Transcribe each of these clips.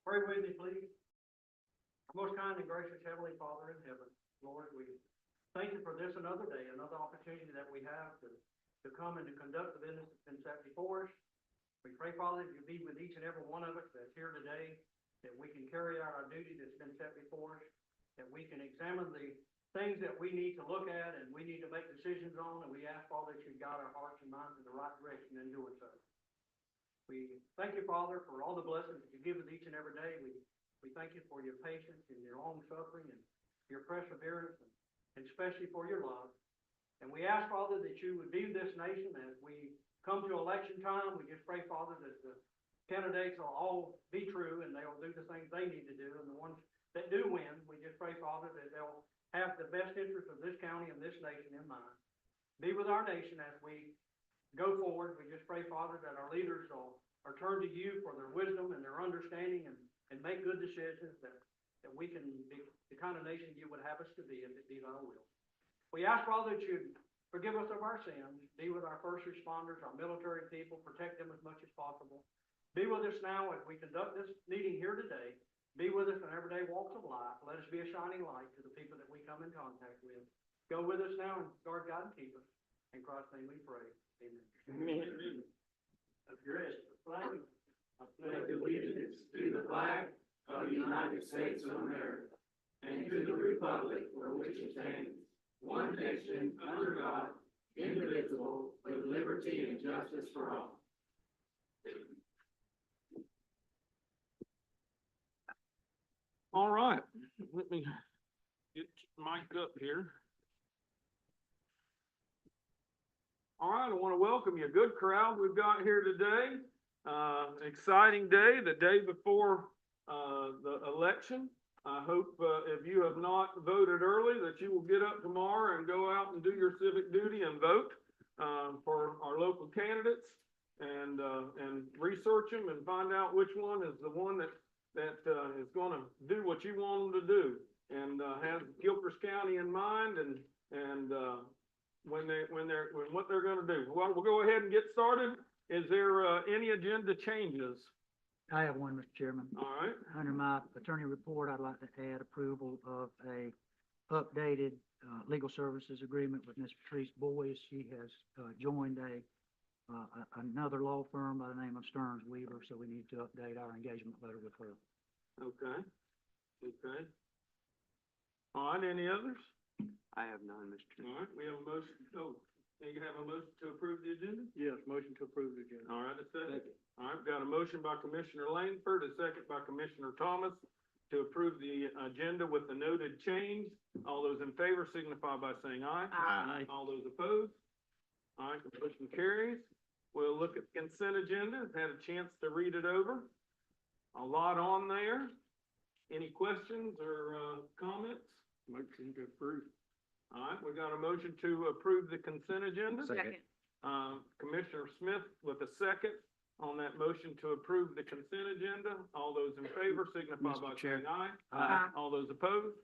Pray with me, please. Most kind and gracious Heavenly Father in heaven, Lord, we thank you for this another day, another opportunity that we have to come and to conduct the business that's been set before us. We pray, Father, that you be with each and every one of us that's here today, that we can carry out our duty that's been set before us, that we can examine the things that we need to look at and we need to make decisions on, and we ask, Father, that you guide our hearts and minds in the right direction in doing so. We thank you, Father, for all the blessings that you give us each and every day. We thank you for your patience and your long suffering and your perseverance, and especially for your love. And we ask, Father, that you would be with this nation as we come to election time. We just pray, Father, that the candidates will all be true and they'll do the things they need to do. And the ones that do win, we just pray, Father, that they'll have the best interest of this county and this nation in mind. Be with our nation as we go forward. We just pray, Father, that our leaders are turned to you for their wisdom and their understanding and make good decisions, that we can be the kind of nation you would have us to be if it be thy will. We ask, Father, that you forgive us of our sins. Be with our first responders, our military people, protect them as much as possible. Be with us now as we conduct this meeting here today. Be with us in everyday walks of life. Let us be a shining light to the people that we come in contact with. Go with us now and guard, God, and keep us. In Christ's name we pray. Amen. Amen. Address the flag. I pledge allegiance to the flag of the United States of America and to the republic for which it stands, one nation under God, indivisible, with liberty and justice for all. All right, let me get mic'd up here. All right, I want to welcome you. Good crowd we've got here today. Exciting day, the day before the election. I hope if you have not voted early that you will get up tomorrow and go out and do your civic duty and vote for our local candidates and research them and find out which one is the one that is going to do what you want them to do and have Gilchrist County in mind and what they're going to do. Well, we'll go ahead and get started. Is there any agenda changes? I have one, Mr. Chairman. All right. Under my attorney report, I'd like to add approval of a updated legal services agreement with Ms. Patrice Boyes. She has joined another law firm by the name of Stearns Weaver, so we need to update our engagement letter with her. Okay. Okay. All right. Any others? I have none, Mr. Chairman. All right. We have a motion. Oh, you have a motion to approve the agenda? Yes, motion to approve the agenda. All right, a second. All right, we've got a motion by Commissioner Langford, a second by Commissioner Thomas to approve the agenda with the noted change. All those in favor signify by saying aye. Aye. All those opposed? All right, the motion carries. We'll look at the consent agenda. I've had a chance to read it over. A lot on there. Any questions or comments? Motion to approve. All right, we got a motion to approve the consent agenda. Second. Commissioner Smith with a second on that motion to approve the consent agenda. All those in favor signify by saying aye. Aye. All those opposed?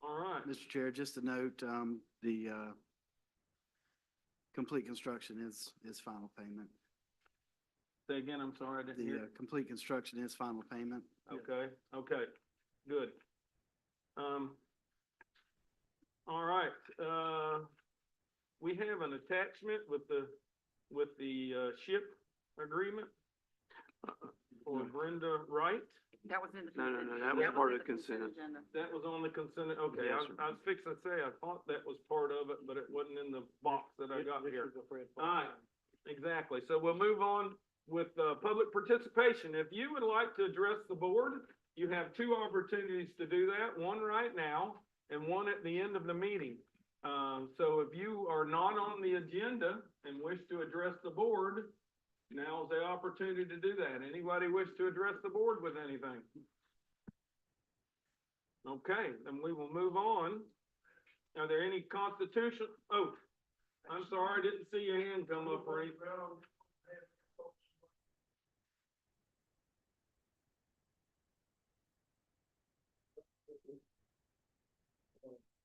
All right. Mr. Chair, just a note, the complete construction is final payment. Say again, I'm sorry, I didn't hear. The complete construction is final payment. Okay, okay, good. All right, we have an attachment with the ship agreement for Brenda Wright. That was in the. No, that was part of the consent. agenda. That was on the consent, okay, Yes, I was fixing to say, I thought that was part of it, but it wasn't in the box that I got here. All right, exactly, so we'll move on with public participation. If you would like to address the board, you have two opportunities to do that, one right now and one at the end of the meeting. So if you are not on the agenda and wish to address the board, now's the opportunity to do that. Anybody wish to address the board with anything? Okay, then we will move on. Are there any constitution? Oh, I'm sorry, I didn't see your hand come up, Ray.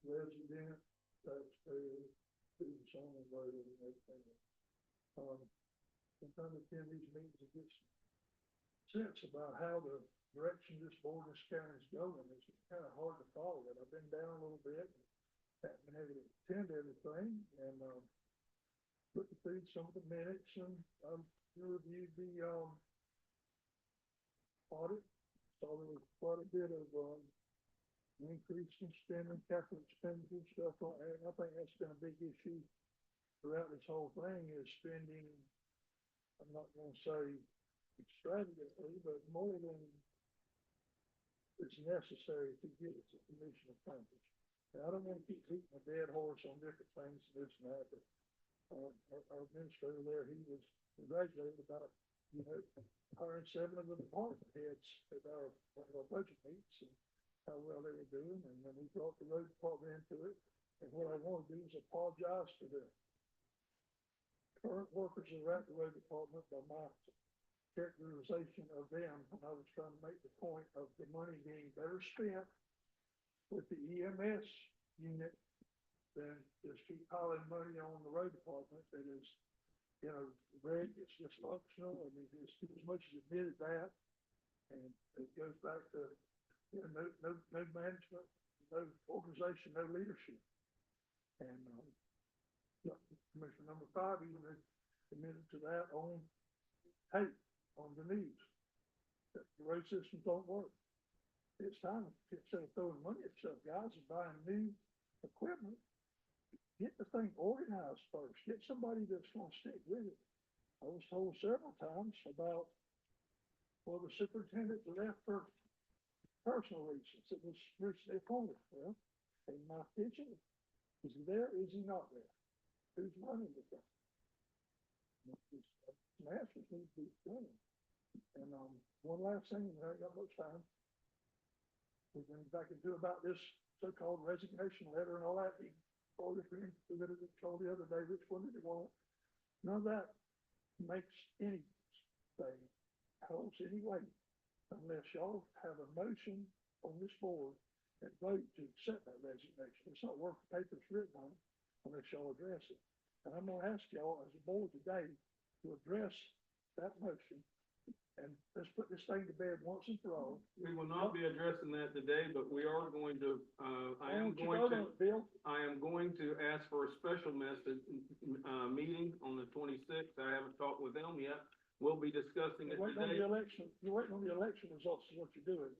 Resident, taxpayer, students only voted and everything. Sometimes attend these meetings and get sense about how the direction this board, this county is going. It's kind of hard to follow it. I've been down a little bit, haven't been able to attend everything, and, looking through some of the minutes, and, reviewed the, audit. Saw there was quite a bit of, increase in spending, capital expenditure, stuff like that. And I think that's been a big issue throughout this whole thing is spending, I'm not gonna say extravagantly, but more than is necessary to get the mission accomplished. Now, I don't wanna keep beating a dead horse on different things, this and that, but, our administrator there, he was congratulated about, hiring 7 of the department heads at one of our budget meetings and how well they were doing, and then we brought the road department into it. And what I want to do is apologize to the current workers that are at the road department by my characterization of them. And I was trying to make the point of the money being better spent with the EMS unit than just keep piling money on the road department that is, it's dysfunctional. I mean, it's as much as admitted that. And it goes back to, no management, no organization, no leadership. And, Commissioner number 5 even admitted to that on tape, on the news, that the road systems don't work. It's time, instead of throwing money at stuff, guys, and buying new equipment, get the thing organized first. Get somebody that's gonna stick with it. I was told several times about, the superintendent left for personal reasons. It was recently appointed. Well, in my opinion, is he there? Is he not there? Who's running the thing? Some answers need to be done. And, one last thing, I ain't got much time. We've been back into about this so-called resignation letter and all that. All the things that it told the other day, which one did you want? None of that makes anything, holds any weight, unless y'all have a motion on this board and vote to accept that resignation. It's not worth the paper it's written on unless y'all address it. And I'm gonna ask y'all as a board today to address that motion and let's put this thing to bed once and for all. We will not be addressing that today, but we are going to, I am Why don't you vote on it, Bill? going to ask for a special meeting on the 26th. I haven't talked with them yet. We'll be discussing it You're waiting on today. the election, you're waiting on the election results is what you're doing.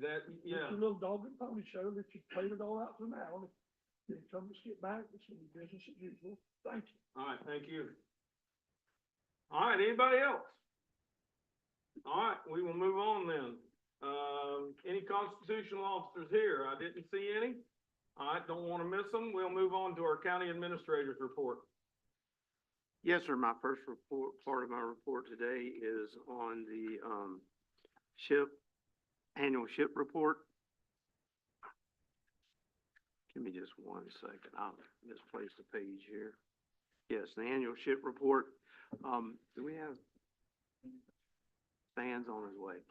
That, yeah. It's your little dog and pony show that you played it all out for now. Then come to get back, it's gonna be business as usual. Thank you. All right, thank you. All right, anybody else? All right, we will move on then. Any constitutional officers here? I didn't see any. All right, don't want to miss them. We'll move on to our county administrator's report. Yes, sir. My first report, part of my report today is on the, annual ship report. Give me just 1 second. I'll misplace the page here. Yes, the annual ship report. Do we have? Stan's on his way.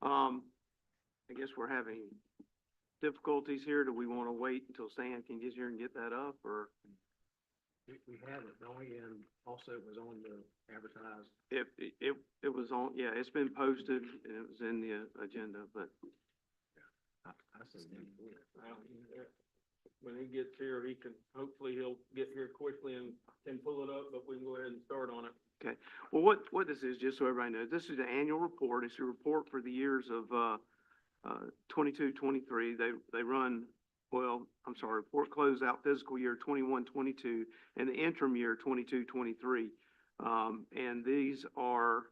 I guess we're having difficulties here. Do we want to wait until Stan can get here and get that up, or? We have it, don't we? And also it was on the advertised. It was on, yeah, it's been posted and it was in the agenda, but I said When he gets here, hopefully he'll get here quickly and can pull it up, but we can go ahead and start on it. okay. Well, what this is, just so everybody knows, this is the annual report. It's a report for the years of, 22, 23. They run, report closed out fiscal year 21, 22 and the interim year 22, 23. And these are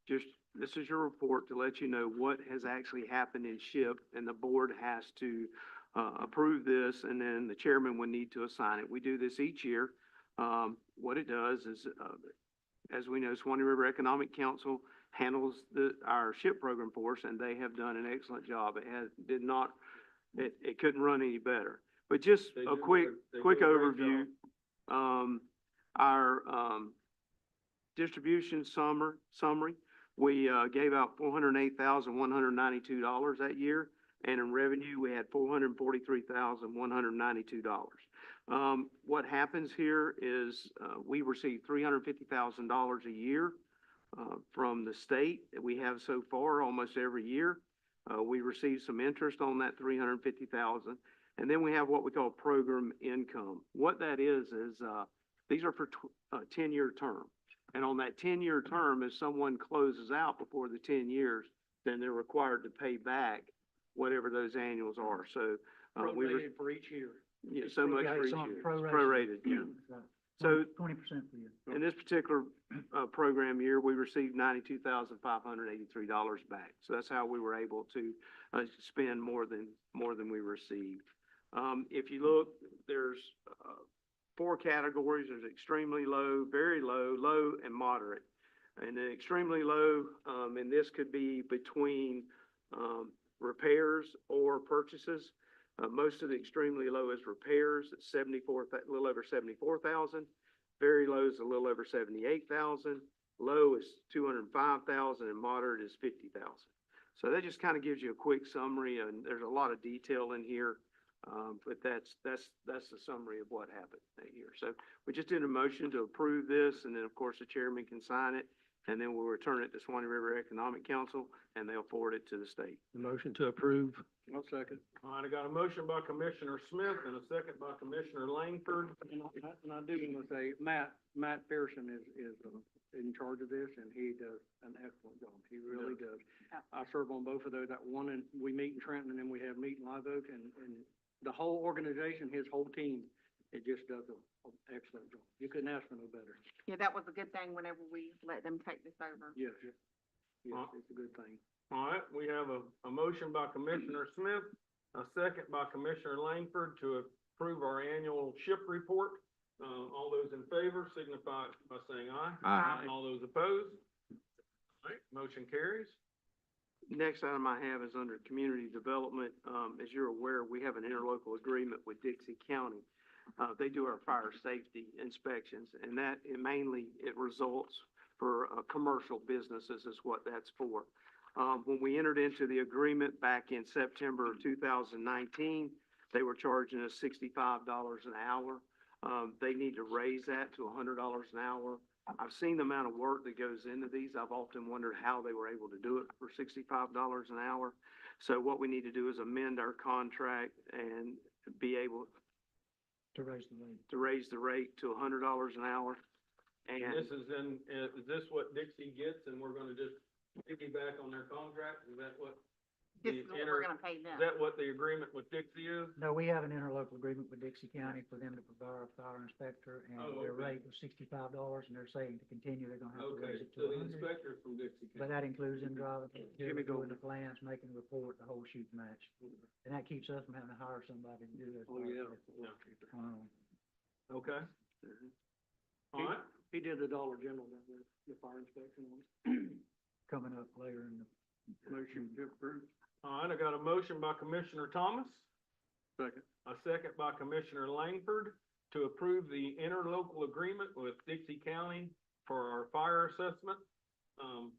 this is your report to let you know what has actually happened in SHIP, and the board has to approve this, and then the chairman would need to assign it. We do this each year. What it does is, as we know, Swanee River Economic Council handles our SHIP program for us, and they have done an excellent job. It couldn't run any better. But just a quick overview. Our distribution summary, we gave out $408,192 that year, and in revenue we had $443,192. What happens here is we receive $350,000 a year from the state that we have so far almost every year. We receive some interest on that 350,000. And then we have what we call program income. What that is, these are for 10-year term. And on that 10-year term, if someone closes out before the 10 years, then they're required to pay back whatever those annuals are. So, we were, Prorated for each year. yeah, so much Yeah, for it's each on year. It's proration. prorated, yeah. So 20% for you. in this particular, program year, we received $92,583 back. So that's how we were able to, spend more than we received. If you look, there's, 4 categories. There's extremely low, very low, low, and moderate. And the extremely low, and this could be between, repairs or purchases. Most of the extremely low is repairs, it's a little over 74,000. Very low is a little over 78,000. Low is 205,000, and moderate is 50,000. So that just kind of gives you a quick summary, and there's a lot of detail in here. But that's the summary of what happened that year. So we just did a motion to approve this, and then of course the chairman can sign it, and then we'll return it to Swanee River Economic Council, and they'll forward it to the state. The motion to approve. I'll second. All right, I got a motion by Commissioner Smith and a second by Commissioner Langford. And I do want to say, Matt Pearson is in charge of this, and he does an excellent job. He really does. I serve on both of those. That one, and we meet in Trenton, and then we have meet in Live Oak, and the whole organization, his whole team, it just does an excellent job. You couldn't ask for no better. Yeah, that was a good thing whenever we let them take this over. Yes, yes, it's a good thing. All right, we have a motion by Commissioner Smith, a second by Commissioner Langford to approve our annual ship report. All those in favor signify by saying aye. Aye. All those opposed? All right, motion carries. Next item I have is under community development. As you're aware, we have an interlocal agreement with Dixie County. They do our fire safety inspections, and that it results for commercial businesses is what that's for. When we entered into the agreement back in September of 2019, they were charging us $65 an hour. They need to raise that to $100 an hour. I've seen the amount of work that goes into these. I've often wondered how they were able to do it for $65 an hour. So what we need to do is amend our contract and be able To raise the rate. to raise the rate to $100 an hour. And And this is this what Dixie gets and we're gonna just piggyback on their contract? Is that what? This the is what inter- we're gonna pay them. Is that what the agreement with Dixie is? No, we have an interlocal agreement with Dixie County for them to provide our fire inspector, and Oh, their okay. rate was $65, and they're saying to continue, they're gonna have to Okay, raise it so to the 100. inspector's from Dixie But County. that includes them driving, Jimmy doing the Goldman. plans, making a report, the whole shoot match. And that keeps us from having to hire somebody to do this. Oh, yeah. Okay, Mhm. all right. He did the Dollar General, the fire inspection one. Coming up later in the. Motion to approve. All right, I got a motion by Commissioner Thomas. Second. A second by Commissioner Langford to approve the interlocal agreement with Dixie County for our fire assessment.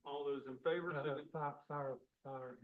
All those in favor, Fire.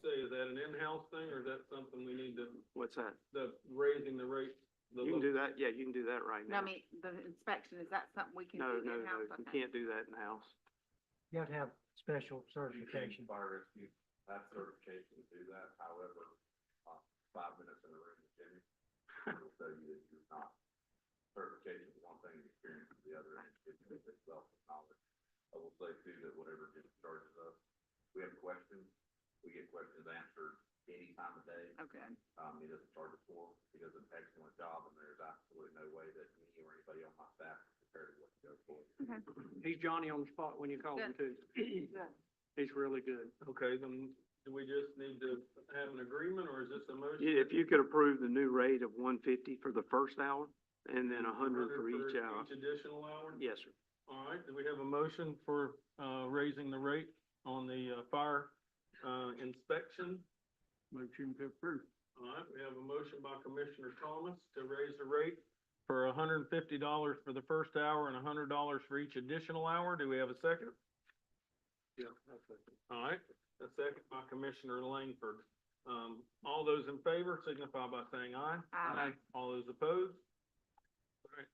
say, is that an in-house thing or is that something we need to, What's that? the raising the rate? You can do that, yeah, you can do that right No, now. I mean, the inspection, is that something we can No, do no, in-house? you Okay. can't do that in-house. You have to have special certification. Fire rescue, have certification to do that, however, 5 minutes in the room with Jimmy, will tell you that you're not, certification is one thing, experience is the other, and it's wealth of knowledge. I will say too, that whatever Jimmy charges us, we have questions, we get questions answered any time of day. Okay. He doesn't charge us for, he does an excellent job, and there's absolutely no way that me or anybody on my staff is prepared to what to go for. He's Johnny on the spot when you call him too. Good. He's really good. Okay, then do we just need to have an agreement, or is this a motion? Yeah, if you could approve the new rate of 150 for the first hour, and then 100 for each hour. Each additional hour? Yes, sir. All right, do we have a motion for, raising the rate on the, fire, inspection? Motion to approve. All right, we have a motion by Commissioner Thomas to raise the rate for $150 for the first hour and $100 for each additional hour. Do we have a second? Yeah, that's it. All right, a second by Commissioner Langford. All those in favor signify by saying aye. Aye. All those opposed? All right,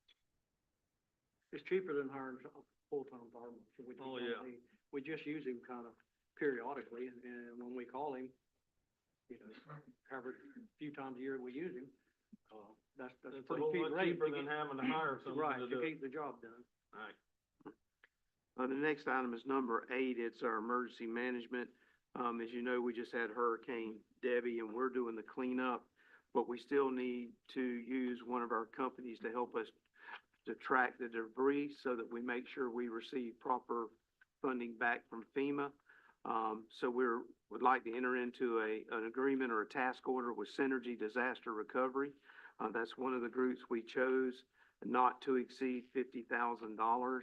It's cheaper than hiring a full-time fireman, so we Oh, don't yeah. need- we just use him kind of periodically, and when we call him, you know, however, a few times a year we use him, that's it's a pretty whole cheap lot rate cheaper to than get, having to hire someone right, to to do it. get the job done. All right. The next item is number 8. It's our emergency management. As you know, we just had Hurricane Debbie and we're doing the cleanup, but we still need to use one of our companies to help us to track the debris so that we make sure we receive proper funding back from FEMA. So would like to enter into an agreement or a task order with Synergy Disaster Recovery. That's one of the groups we chose, not to exceed $50,000.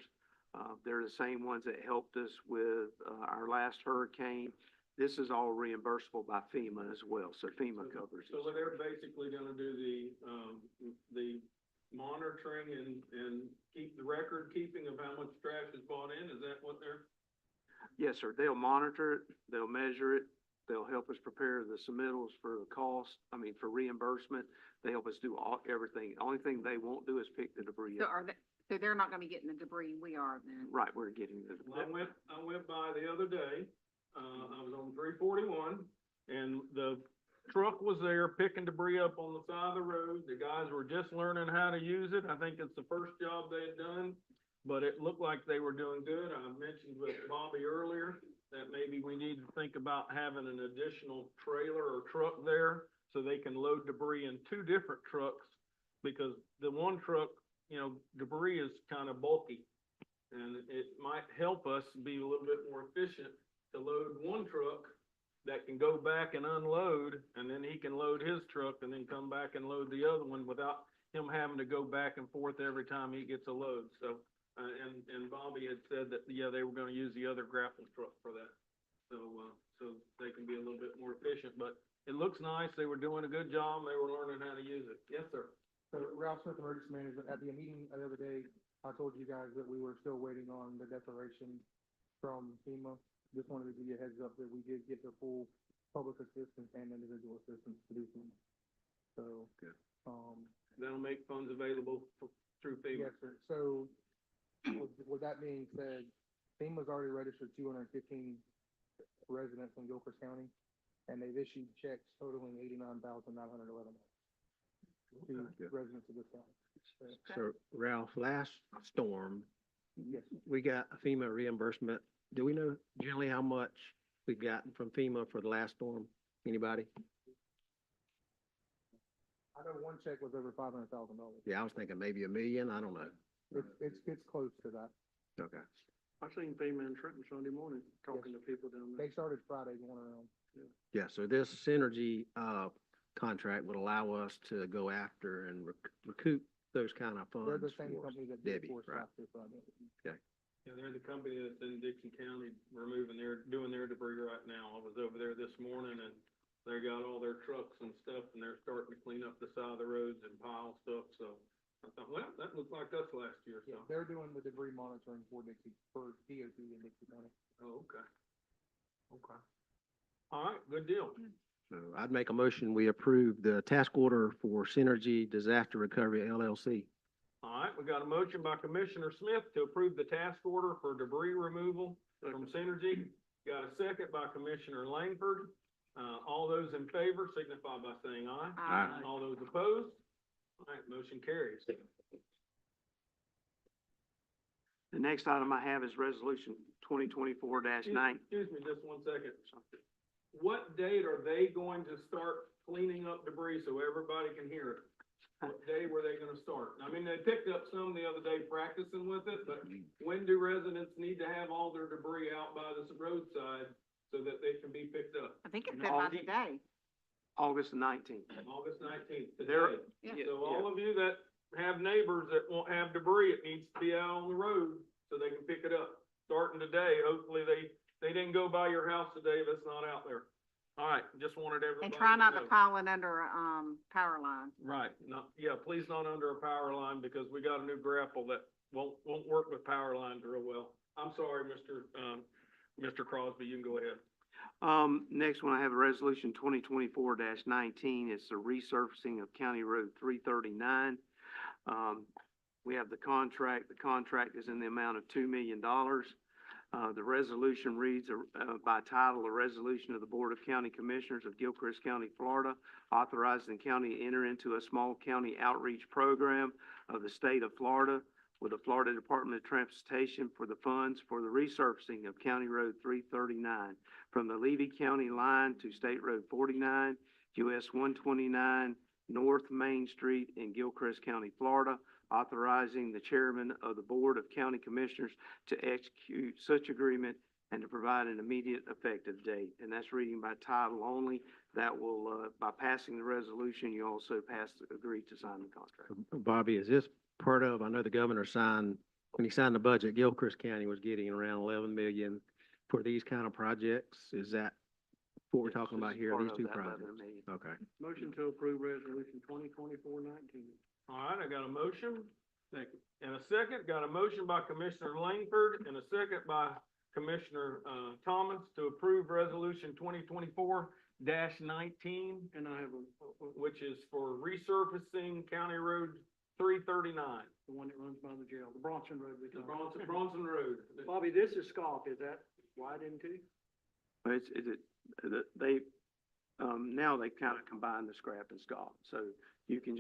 They're the same ones that helped us with, our last hurricane. This is all reimbursable by FEMA as well, so FEMA covers So it. they're basically gonna do the monitoring and keep the record keeping of how much trash is brought in? Is that what they're? Yes, sir. They'll monitor it, they'll measure it, they'll help us prepare the submittals for the cost, for reimbursement. They help us do everything. The only thing they won't do is pick the debris So up. so they're not gonna be getting the debris, we are then? Right, we're getting the. Well, I went by the other day, I was on 341, and the truck was there picking debris up on the side of the road. The guys were just learning how to use it. I think it's the first job they had done, but it looked like they were doing good. I mentioned with Bobby earlier that maybe we need to think about having an additional trailer or truck there so they can load debris in 2 different trucks, because the one truck, debris is kind of bulky. And it might help us be a little bit more efficient to load one truck that can go back and unload, and then he can load his truck and then come back and load the other one without him having to go back and forth every time he gets a load. So, and Bobby had said that, yeah, they were gonna use the other grapple truck for that. So they can be a little bit more efficient, but it looks nice. They were doing a good job. They were learning how to use it. Yes, sir. So Ralph Smith, Emergency Management, at the meeting the other day, I told you guys that we were still waiting on the declaration from FEMA. Just wanted to give you a heads up that we did get the full public assistance and individual assistance to do things. So, Good. That'll make funds available through FEMA. yes, sir. So, with that being said, FEMA's already registered 215 residents in Gilchrist County, and they've issued checks totaling $89,911 to residents of this county. So Ralph, last storm, Yes, we got a FEMA reimbursement. Do we know generally how much we've gotten from FEMA for the last storm? Anybody? I know one check was over $500,000. Yeah, I was thinking maybe $1 million. I don't know. It's close to that. Okay. I seen FEMA in Trenton Sunday morning, talking to people down there. They started Friday going around. Yeah, so this Synergy, contract would allow us to go after and recoup those kind of They're funds the same for company that did Debbie, Forest right? Fire project. Yeah, they're the company that's in Dixon County doing their debris right now. I was over there this morning and they got all their trucks and stuff and they're starting to clean up the side of the roads and pile stuff, so I thought, well, that looked like us last year, so. Yeah, they're doing the debris monitoring for DOT in Dixie County. Oh, okay. Okay. All right, good deal. So I'd make a motion, we approve the task order for Synergy Disaster Recovery LLC. All right, we got a motion by Commissioner Smith to approve the task order for debris removal from Synergy. Got a second by Commissioner Langford. All those in favor signify by saying aye. Aye. All those opposed? All right, motion carries. The next item I have is resolution 2024-9. Excuse me just one second. What date are they going to start cleaning up debris so everybody can hear it? What day were they gonna start? I mean, they picked up some the other day practicing with it, but when do residents need to have all their debris out by the roadside so that they can be picked up. I think it And said all by the- today. August the 19th. August 19th, There- today. Yeah. So all of you that have neighbors that won't have debris, it needs to be out on the road so they can pick it up. Starting today, hopefully they didn't go by your house today if it's not out there. All right, just wanted everybody And try not to know. pile it under, power lines. Right, no, yeah, please not under a power line because we got a new grapple that won't work with power lines real well. I'm sorry, Mr. Crosby, you can go ahead. Next one, I have a resolution 2024-19. It's the resurfacing of County Road 339. We have the contract. The contract is in the amount of $2 million. The resolution reads, by title, a resolution of the Board of County Commissioners of Gilchrist County, Florida, authorizing the county to enter into a small county outreach program of the state of Florida with the Florida Department of Transportation for the funds for the resurfacing of County Road 339 from the Levy County line to State Road 49, US 129, North Main Street in Gilchrist County, Florida, authorizing the chairman of the Board of County Commissioners to execute such agreement and to provide an immediate effective date. And that's reading by title only. That will, by passing the resolution, you also agree to sign the contract. Bobby, is this part of, I know the governor signed, when he signed the budget, Gilchrist County was getting around 11 million for these kind of projects. Is that what we're talking about here, these two projects? Okay. Motion to approve resolution 2024-19. All right, I got a motion. Thank you. And a second, got a motion by Commissioner Langford and a second by Commissioner, Thomas to approve resolution 2024-19, And I have which is for resurfacing County Road 339. the one that runs by the jail, the Bronson Road. we The call it. Bronson Road. Bobby, this is Scott. Is that widened too? But now they kind of combine the scrap and scop, so you can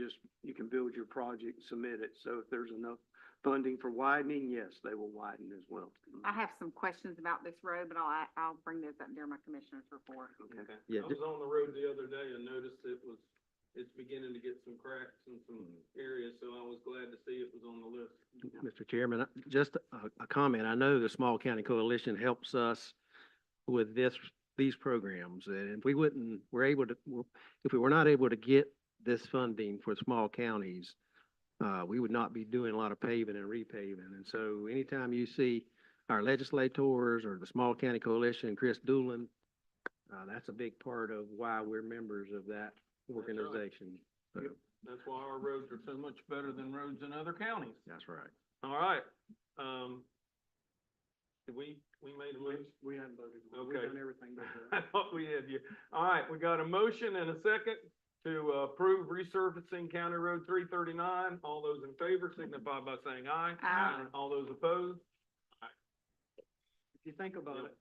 build your project, submit it, so if there's enough funding for widening, yes, they will widen as well. I have some questions about this road, but I'll bring this up during my commissioner's report. Okay. Yeah, I was on the road the other day and noticed it's beginning to get some cracks in some areas, so I was glad to see it was on the list. Mr. Chairman, just a comment. I know the Small County Coalition helps us with these programs. And if we were not able to get this funding for small counties, we would not be doing a lot of paving and repaving. And so anytime you see our legislators or the Small County Coalition, Chris Doolin, that's a big part of why we're members of that organization. So, That's why our roads are so much better than roads in other counties. that's right. All right. We made a motion? We haven't voted. Okay. We've done everything but I thought we had you. All right, we got a motion and a second to approve resurfacing County Road 339. All those in favor signify by saying aye. Aye. All those opposed? If you think about it,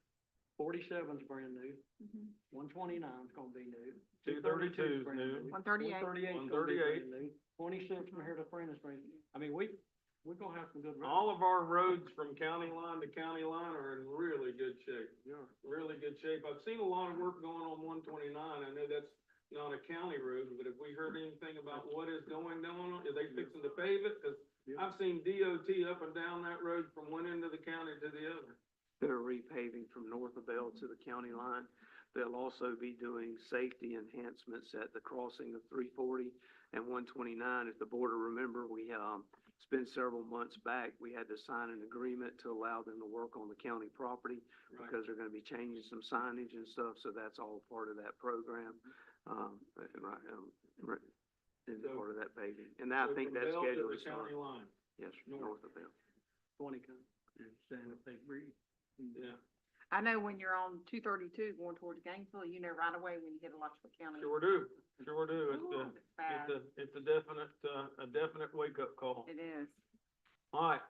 47's brand new, Mhm. 129's gonna be new. 232 is brand new. 138. 138's gonna be brand new. 26 from here to Prentice brand new. I mean, we're gonna have some good roads. All of our roads from county line to county line are in really good shape. Yeah. Really good shape. I've seen a lot of work going on 129. I know that's not a county road, but have we heard anything about what is going on? Are they fixing to pave it? 'Cause Yeah. I've seen DOT up and down that road from one end of the county to the other. They're repaving from north of Bell to the county line. They'll also be doing safety enhancements at the crossing of 340 and 129. If the board will remember, it's been several months back, we had to sign an agreement to allow them to work on the county property because they're gonna be changing some signage and stuff, so that's all part of that program. Is part of that paving. And I So think from that's Bell to scheduled the to start. county line. Yes, north of Bell. 20 comes. Saying if they breathe. Yeah, I know when you're on 232 going towards Gainesville, you know right away when you hit Alachua County. sure do. Sure do. Ooh, it's bad. It's a definite wake-up call. It is. All right.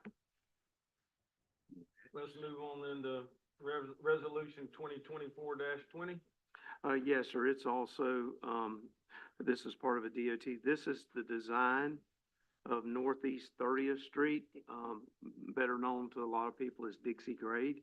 Let's move on then to resolution 2024-20. Yes, sir. It's also, this is part of a DOT. This is the design of Northeast 30th Street, better known to a lot of people as Dixie Grade.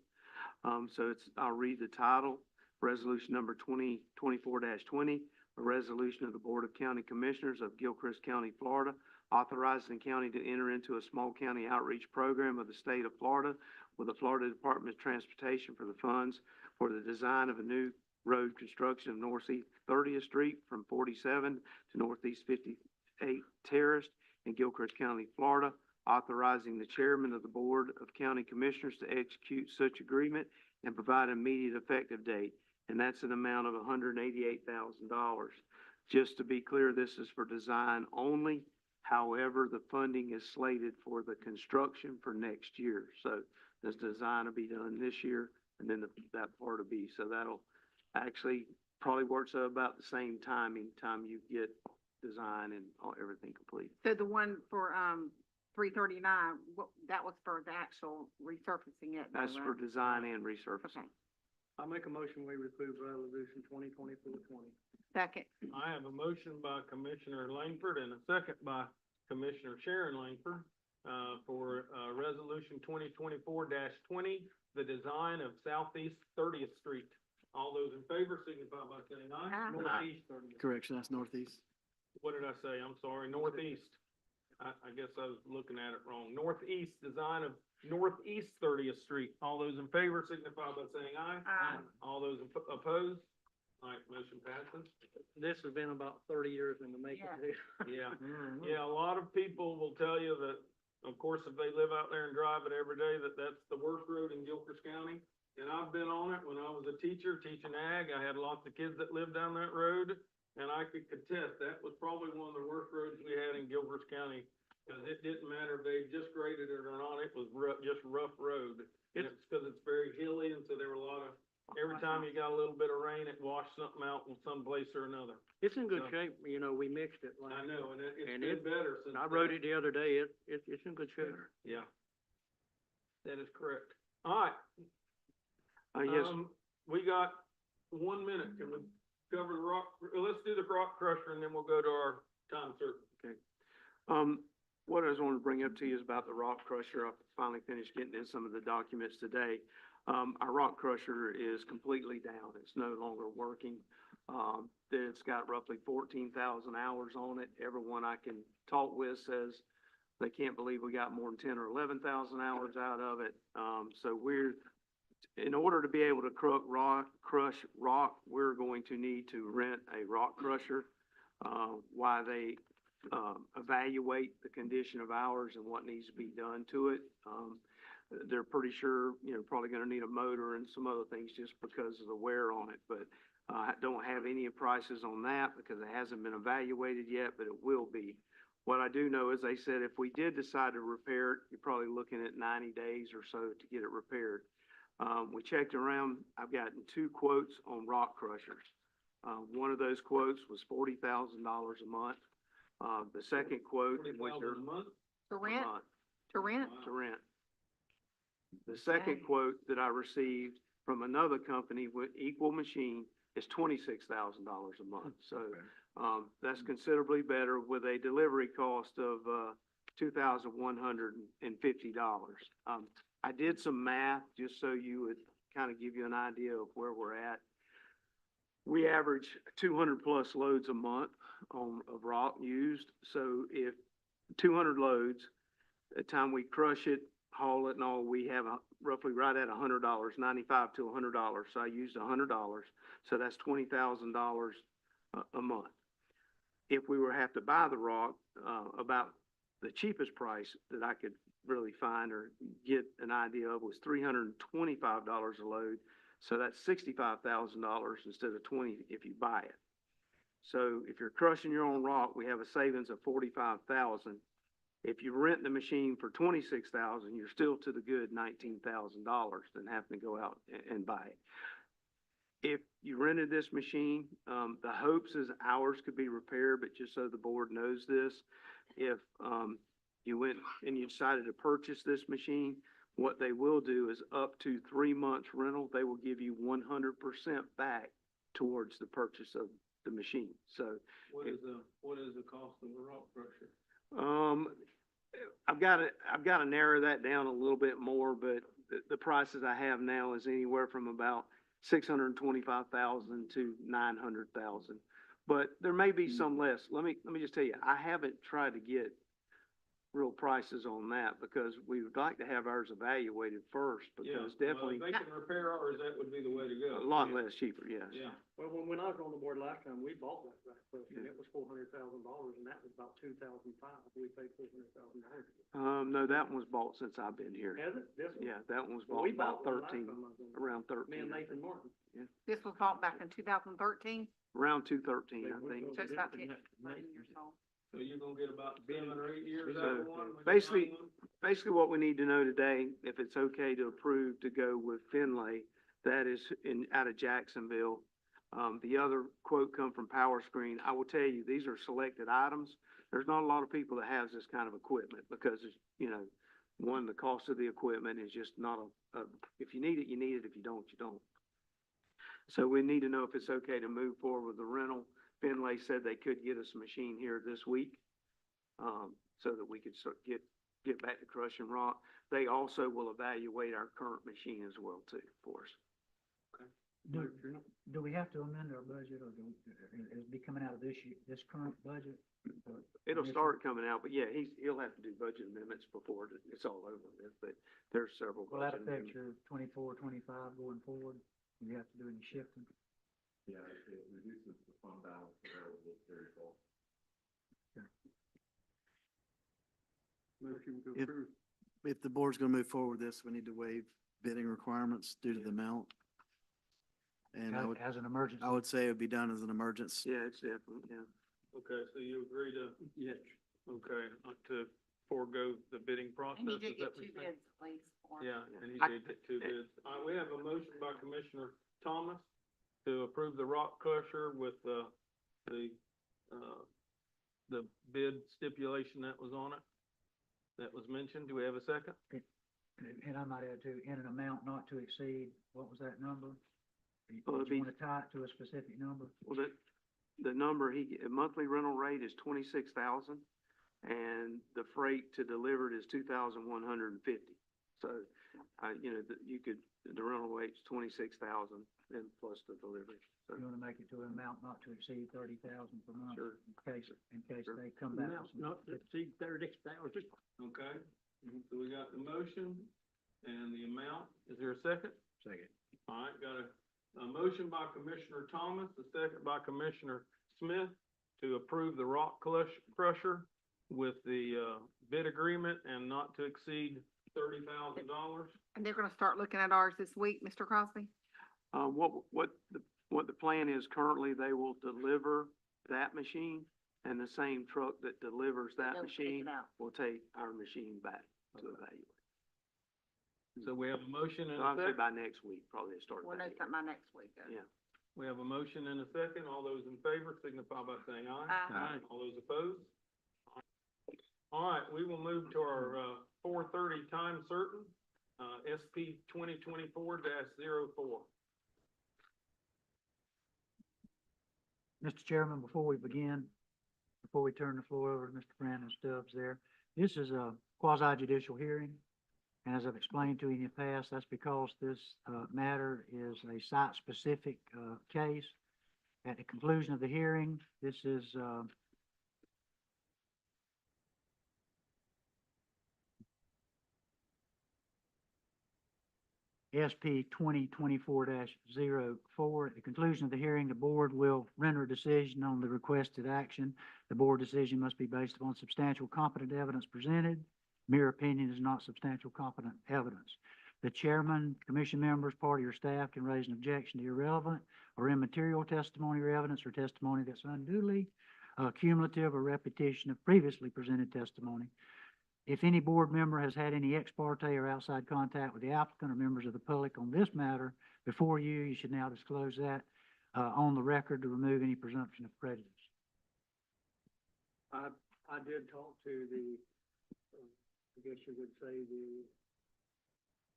So I'll read the title, resolution number 2024-20, a resolution of the Board of County Commissioners of Gilchrist County, Florida, authorizing the county to enter into a small county outreach program of the state of Florida with the Florida Department of Transportation for the funds for the design of a new road construction of Northeast 30th Street from 47 to Northeast 58th Terrace in Gilchrist County, Florida, authorizing the chairman of the Board of County Commissioners to execute such agreement and provide an immediate effective date, and that's an amount of $188,000. Just to be clear, this is for design only. However, the funding is slated for the construction for next year. So this design will be done this year, and then that part will be, so that'll actually probably works out about the same time you get design and everything complete. So the one for, 339, that was for the actual resurfacing it? though, That's for right? design and resurfacing. Okay. I'll make a motion, we approve resolution 2024-20. Second. I have a motion by Commissioner Langford and a second by Commissioner Sharon Langford, for, resolution 2024-20, the design of Southeast 30th Street. All those in favor signify by saying aye. Aye. Northeast 30th. Correction, that's northeast. What did I say? I'm sorry, northeast. I guess I was looking at it wrong. Northeast, design of Northeast 30th Street. All those in favor signify by saying aye. Aye. All those opposed? All right, motion passes. This has been about 30 years in the making. Yeah, yeah, a lot of people will tell you that, of course, if they live out there and drive it every day, that's the worst road in Gilchrist County. And I've been on it when I was a teacher, teaching ag. I had lots of kids that lived down that road. And I could contest, that was probably one of the worst roads we had in Gilchrist County. Cause it didn't matter if they just graded it or not, it was just rough road. And it's cause it's very hilly, and so there were a lot of, every time you got a little bit of rain, it washed something out in some place or another. It's in good So- shape, we mixed it I last. know, and it's And been better since. I rode it the other day, it's in good shape. Yeah. That is correct. All right. Yes, We got 1 minute. Can we cover the rock, let's do the rock crusher and then we'll go to our time certain. what I was wanting to bring up to you is about the rock crusher. I finally finished getting in some of the documents today. Our rock crusher is completely down. It's no longer working. It's got roughly 14,000 hours on it. Everyone I can talk with says they can't believe we got more than 10 or 11,000 hours out of it. So in order to be able to crush rock, we're going to need to rent a rock crusher. While they evaluate the condition of ours and what needs to be done to it. They're pretty sure, probably gonna need a motor and some other things just because of the wear on it, but I don't have any prices on that because it hasn't been evaluated yet, but it will be. What I do know is they said if we did decide to repair it, you're probably looking at 90 days or so to get it repaired. We checked around, I've gotten 2 quotes on rock crushers. One of those quotes was $40,000 a month. The second quote, which $40,000 are a month? To a rent, month to rent? to rent. The second Okay. quote that I received from another company with equal machine is $26,000 a month. So, that's considerably better with a delivery cost of, $2,150. I did some math just so you would kind of give you an idea of where we're at. We average 200 plus loads a month of rock used. So if 200 loads, the time we crush it, haul it and all, we have roughly right at $100, 95 to $100. So I used $100. So that's $20,000 a month. If we were to have to buy the rock, about the cheapest price that I could really find or get an idea of was $325 a load. So that's $65,000 instead of 20 if you buy it. So if you're crushing your own rock, we have a savings of 45,000. If you rent the machine for 26,000, you're still to the good $19,000 than having to go out and buy it. If you rented this machine, the hopes is ours could be repaired, but just so the board knows this, if you went and you decided to purchase this machine, what they will do is up to 3 months rental, they will give you 100% back towards the purchase of the machine. So What is the cost of the rock crusher? I've got to narrow that down a little bit more, but the prices I have now is anywhere from about 625,000 to 900,000. But there may be some less. Let me just tell you, I haven't tried to get real prices on that, because we would like to have ours evaluated first, because definitely Well, if they can repair ours, that would be the way to go. a lot less cheaper, yes. Yeah. Well, when I was on the board last time, we bought that back first, and it was $400,000, and that was about 2005. We paid $400,000. No, that one was bought since I've been here. Has it? This one? Yeah, that one was Well, bought we about bought one last 13, time I was on. around Me 13. and I Nathan think. Martin. This was bought back in 2013, Around 213, I think. so it's about 10 years old. So you're gonna get about 7 or 8 years So, out of one? when you basically- buy one? Basically, what we need to know today, if it's okay to approve to go with Finlay, that is out of Jacksonville. The other quote come from Power Screen. I will tell you, these are selected items. There's not a lot of people that has this kind of equipment, because it's, one, the cost of the equipment is just not if you need it, you need it. If you don't, you don't. So we need to know if it's okay to move forward with the rental. Finlay said they could get us a machine here this week, so that we could get back to crushing rock. They also will evaluate our current machine as well too, for us. Do we have to amend our budget, or is it be coming out of this current budget? or It'll this start coming out, but yeah, he'll have to do budget amendments before it's all over with, but there's several. Will that budget affect amendments. your 24, 25 going forward? Do you have to do any shifting? Yeah, it reduces the fund balance available to carry forward. Motion to If- approve. If the board's gonna move forward with this, we need to waive bidding requirements due to the amount. And As an emergency? I would say it would be done as an emergency. Yeah, it's definitely, yeah. Okay, so you agree to, Yes. okay, to forego the bidding process? And you did is that get what 2 you're saying? bids, please, for. Yeah, and he I- did get 2 bids. We have a motion by Commissioner Thomas to approve the rock crusher with the bid stipulation that was on it, that was mentioned. Do we have a second? And I might add too, in an amount not to exceed, what was that number? Do Well, it'd you be- want to tie it to a specific number? Well, the number, monthly rental rate is 26,000, and the freight to deliver it is 2,150. So, the rental rate's 26,000 and plus the delivery. So, You want to make it to an amount not to exceed 30,000 per month? Sure. In case Sure. they come back with some. Not to exceed 30,000. Okay, so we got the motion and the amount. Is there a second? Second. All right, got a motion by Commissioner Thomas, a second by Commissioner Smith to approve the rock crusher with the, bid agreement and not to exceed $30,000. And they're gonna start looking at ours this week, Mr. Crosby? What the plan is currently, they will deliver that machine, and the same truck that delivers that They'll take machine it out. will take our machine back to evaluate. So we have a motion and So a I'll say second. by next week, probably they'll start We'll know evaluating. something by next week. Yeah. We have a motion and a second. All those in favor signify by saying aye. Aye. All those opposed? All right, we will move to our, 4:30 time certain, SP 2024-04. Mr. Chairman, before we begin, before we turn the floor over to Mr. Brandon Stubbs there, this is a quasi judicial hearing. And as I've explained to you in the past, that's because this, matter is a site-specific, case. At the conclusion of the hearing, this is, SP 2024-04. At the conclusion of the hearing, the board will render a decision on the requested action. The board decision must be based upon substantial competent evidence presented. Mere opinion is not substantial competent evidence. The chairman, commission members, party, or staff can raise an objection to irrelevant or immaterial testimony or evidence, or testimony that's unduly cumulative or repetition of previously presented testimony. If any board member has had any ex parte or outside contact with the applicant or members of the public on this matter before you, you should now disclose that on the record to remove any presumption of prejudice. I did talk to the, I guess you would say the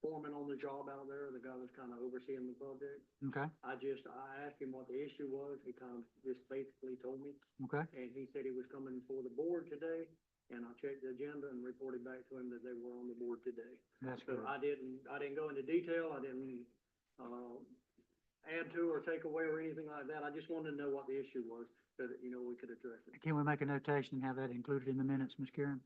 foreman on the job out there, the guy that's kind of overseeing the project. Okay, I asked him what the issue was. He kind of just basically told me, okay, and he said he was coming for the board today. And I checked the agenda and reported back to him that they were on the board today. that's So good. I didn't go into detail. I didn't, add to or take away or anything like that. I just wanted to know what the issue was so that, we could address it. Can we make a notation and have that included in the minutes, Ms. Karen?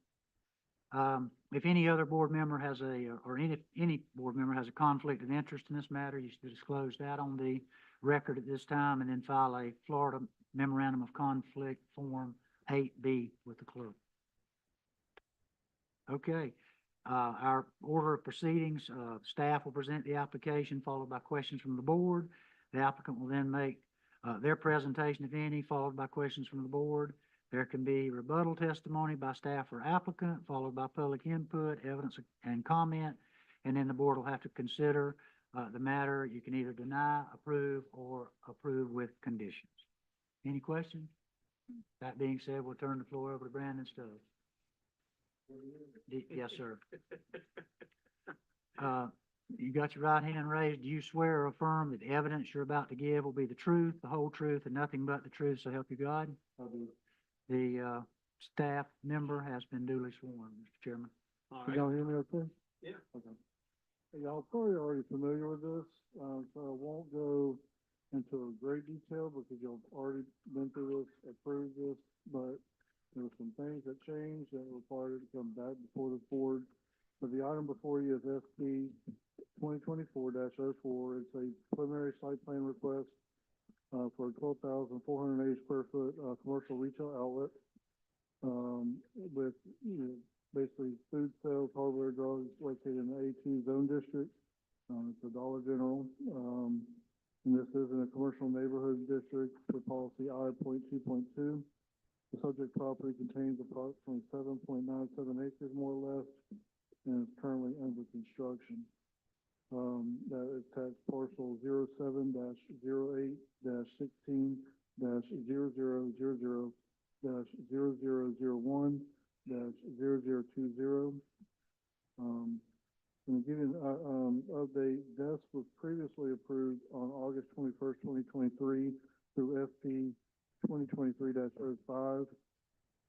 If any other board member has or any board member has a conflict of interest in this matter, you should disclose that on the record at this time and then file a Florida Memorandum of Conflict Form 8B with the clerk. Okay, our order of proceedings, staff will present the application followed by questions from the board. The applicant will then make, their presentation, if any, followed by questions from the board. There can be rebuttal testimony by staff or applicant, followed by public input, evidence and comment, and then the board will have to consider, the matter. You can either deny, approve, or approve with conditions. Any questions? That being said, we'll turn the floor over to Brandon Stubbs. Yes, sir. You got your right hand raised. Do you swear or affirm that the evidence you're about to give will be the truth, the whole truth, and nothing but the truth, so help you God? I do. The staff member has been duly sworn, Mr. Chairman. All Can right. y'all hear me okay? Yeah. Okay. Y'all probably already familiar with this, so I won't go into great detail because y'all already been through this, approved this, but there were some things that changed that required it to come back before the board. So the item before you is SB 2024-04. It's a preliminary site plan request for a 12,480 square foot commercial retail outlet with basically food sales, hardware, drugs located in the A2 zone district. It's a Dollar General. And this is in a commercial neighborhood district for policy I.2.2. The subject property contains approximately 7.97 acres, more or less, and is currently under construction. That is tax parcel 07-08-16-0000-0001-0020. And to give you an update, this was previously approved on August 21st, 2023 through FP 2023-05.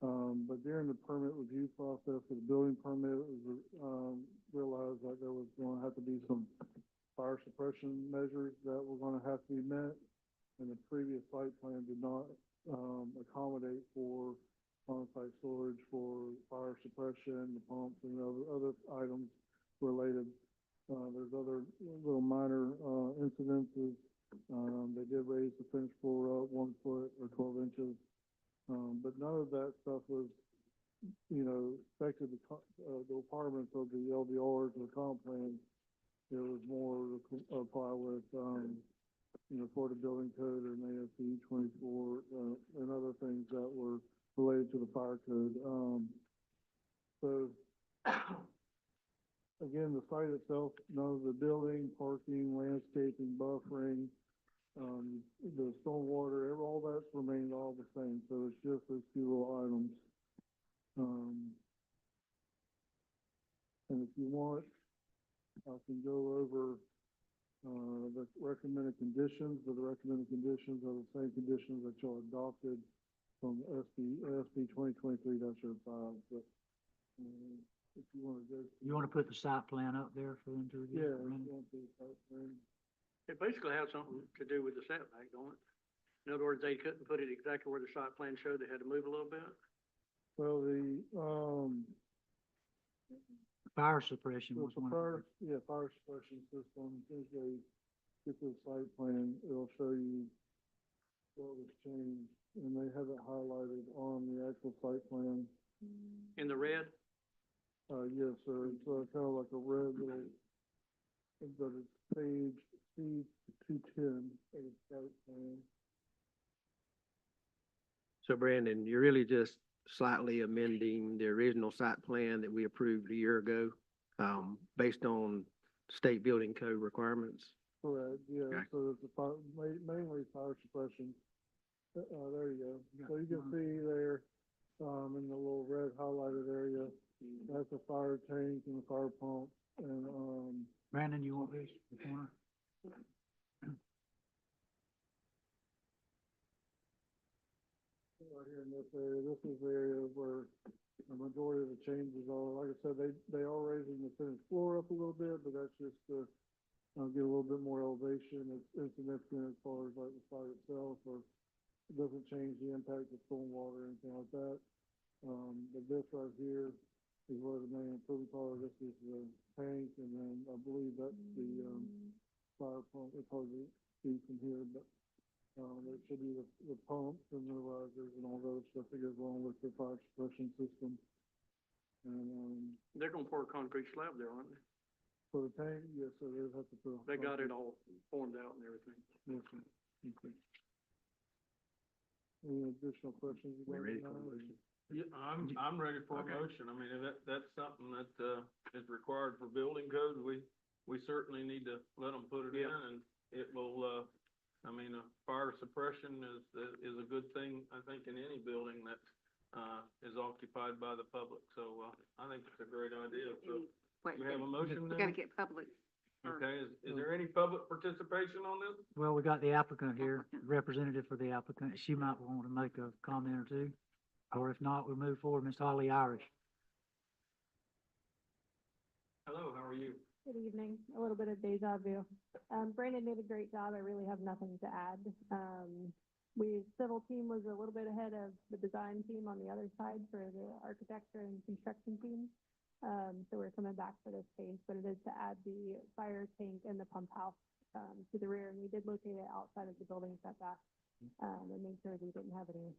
But during the permit review process for the building permit, it was realized that there was going to have to be some fire suppression measures that were going to have to be met, and the previous site plan did not accommodate for on-site storage for fire suppression, the pumps, and other items related. There's other little minor incidences. They did raise the finished floor up 1 foot or 12 inches. But none of that stuff was, affected the requirements of the LDRs or the comp plan. It was more to apply with, Florida Building Code or an ASC 24, and other things that were related to the fire code. So, again, the site itself, none of the building, parking, landscaping, buffering, the stormwater, all that's remained all the same, so it's just those few little items. And if you want, I can go over, the recommended conditions, but the recommended conditions are the same conditions that y'all adopted from SB 2023-05, but, if you want to go. You want to put the site plan up there for them to review? Yeah, if you want to, site plan. It basically has something to do with the setback, don't it? In other words, they couldn't put it exactly where the site plan showed, they had to move a little bit? Well, Fire suppression was one. fire suppression system, as they get the site plan, it'll show you what was changed, and they have it highlighted on the actual site plan. In the red? Yes, sir, it's kind of like a red little, but it's page C210 of the site plan. So Brandon, you're really just slightly amending the original site plan that we approved a year ago, based on state building code requirements. Correct, yeah, Okay. so it's mainly fire suppression. There you go. So you can see there, in the little red highlighted area, that's a fire tank and a fire pump, and, Brandon, you want this, the corner? right here in this area, this is the area where the majority of the changes are. Like I said, they are raising the finished floor up a little bit, but that's just to get a little bit more elevation. It's insignificant as far as like the site itself, or it doesn't change the impact of stormwater or anything like that. But this right here is what the main improvement part of this is the tank, and then I believe that's the, fire pump, it's hard to see from here, but, there should be the pumps and the risers and all those stuff that goes along with the fire suppression system. And, They're gonna pour a concrete slab there, aren't they? for the tank, yes, so they'll have to put. They got it all formed out and everything. Yes, sir. Okay. Any additional questions? We're ready for a about it? motion. Yeah, I'm ready for a Okay. motion. I mean, that's something that, is required for building code. We certainly need to let them put it in, and it will, I mean, fire suppression is a good thing, I think, in any building that, is occupied by the public. So, I think it's a great idea. So, Wait, we have a motion we gotta then? get public. Okay, is there any public participation on this? Well, we got the applicant here, Applicant. representative for the applicant. She might want to make a comment or two. Or if not, we'll move forward. Ms. Holly Irish. Hello, how are you? Good evening. A little bit of deja vu. Brandon did a great job. I really have nothing to add. Civil team was a little bit ahead of the design team on the other side for the architecture and construction team. So we're coming back for this phase, but it is to add the fire tank and the pump house, to the rear. And we did locate it outside of the building setback, and made sure we didn't have any,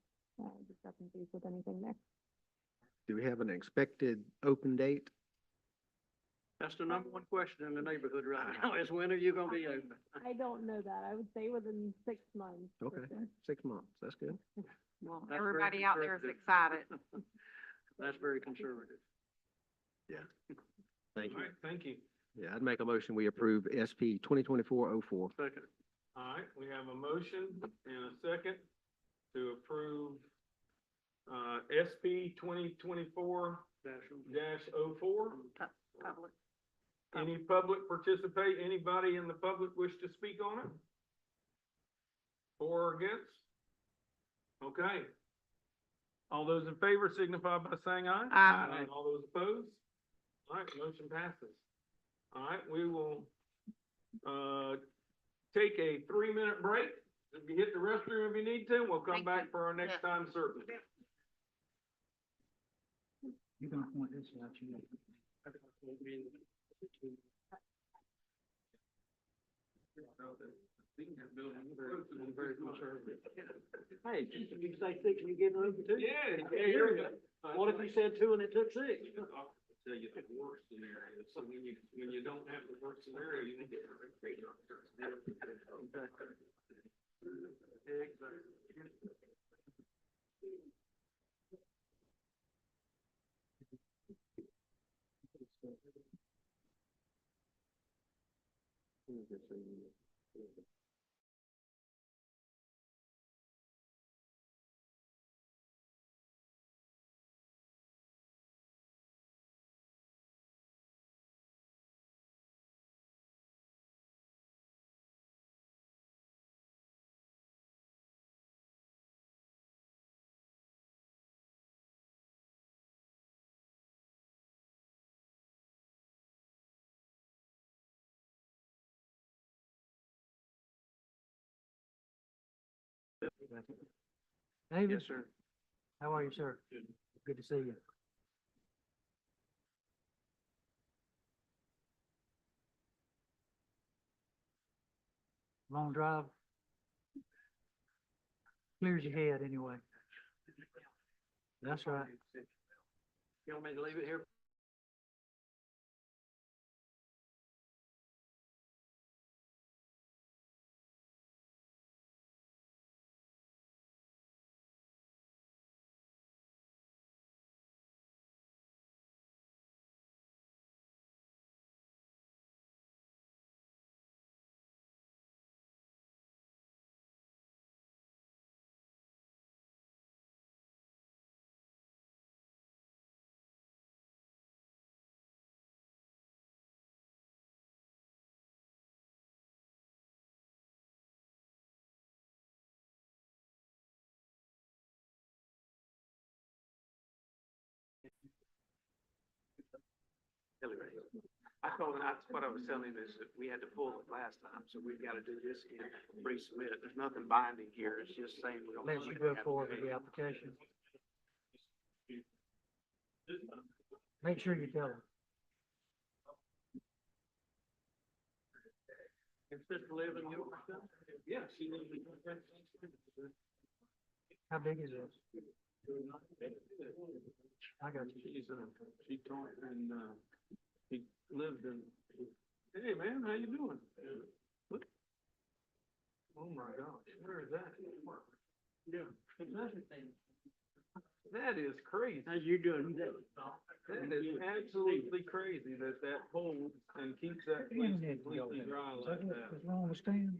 discrepancies with anything there. Do we have an expected open date? That's the number one question in the neighborhood right now, is when are you gonna be open? I don't know that. I would say within 6 months. for Okay. sure. 6 months, that's good. Well, That's very everybody out there is conservative. excited. That's very conservative. Thank All you. right, thank you. Yeah, I'd make a motion, we approve SP 2024-04. Second. All right, we have a motion and a second to approve, SP 2024-04. Public. Any public participate, anybody in the public wish to speak on it? For or against? Okay. All those in favor signify by saying aye. Aye. All those opposed? All right, motion passes. All right, we will, take a 3-minute break. If you hit the restroom if you need to, we'll come Thank back you. for our next Yeah. time certainly. You can point this out, you. Hey, you say 6 and you give it over 2? Yeah, here we go. What if you said 2 and it took 6? I'll tell you the worst scenario, so when you don't have the worst scenario, you can get a great doctor. David, Yes, sir. how are you, sir? Good to see you. Long drive? Clears your head anyway. That's right. You want me to leave it here? I told him, that's what I was telling him, is that we had to pull it last time, so we've got to do this again, resubmit it. There's nothing binding here, it's just saying we don't. Let you go forward with the application. Make sure you tell her. Your sister live in Gilchrist? Yeah, she lives in Gilchrist. How big is it? I got you. She taught and, he lived in, hey man, how you doing? Look. Oh my gosh, where is that? Yeah. That is crazy. How's you doing today? That is absolutely crazy that that holds and keeps that place completely dry like that. What's wrong with Stan?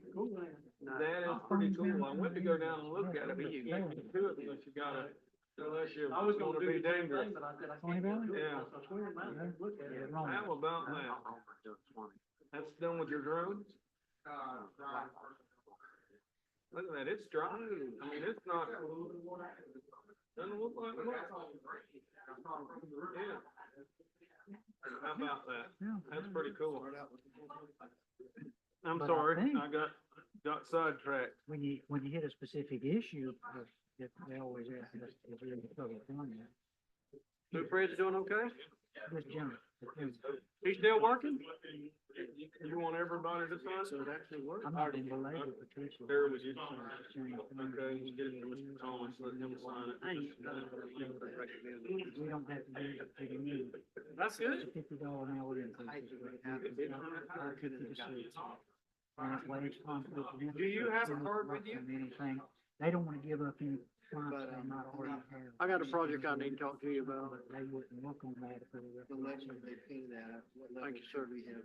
That is pretty cool. I went to go down and look at it, but you can't do it unless you gotta, unless you I was want gonna to do be the same dangerous. thing, but I said I Tony can't. Valley? Yeah. I swear, man, look at it. How about that? That's done with your drones? Look at that, it's dry. I mean, it's not, doesn't look like much. Yeah. How about that? That's pretty cool. I'm But I sorry, think- I got sidetracked. When you hit a specific issue, they always ask us if we're in the public comment. So Fred's doing okay? Just general. He still working? You want everybody to sign? So it actually worked. I'm not in the labor, Patricia. There we go. Change. Okay, you get it to Mr. Thomas, let him sign it. We don't have to do it to the meeting. That's good. It's a $50 an hour increase. And it waives conflict of interest. Do you have a card with you? And anything, they don't wanna give up any funds they might already have. I got a project I need to talk to you about. But they wouldn't work on that if they were. The level they painted at, what level Thank you, sir. should we have?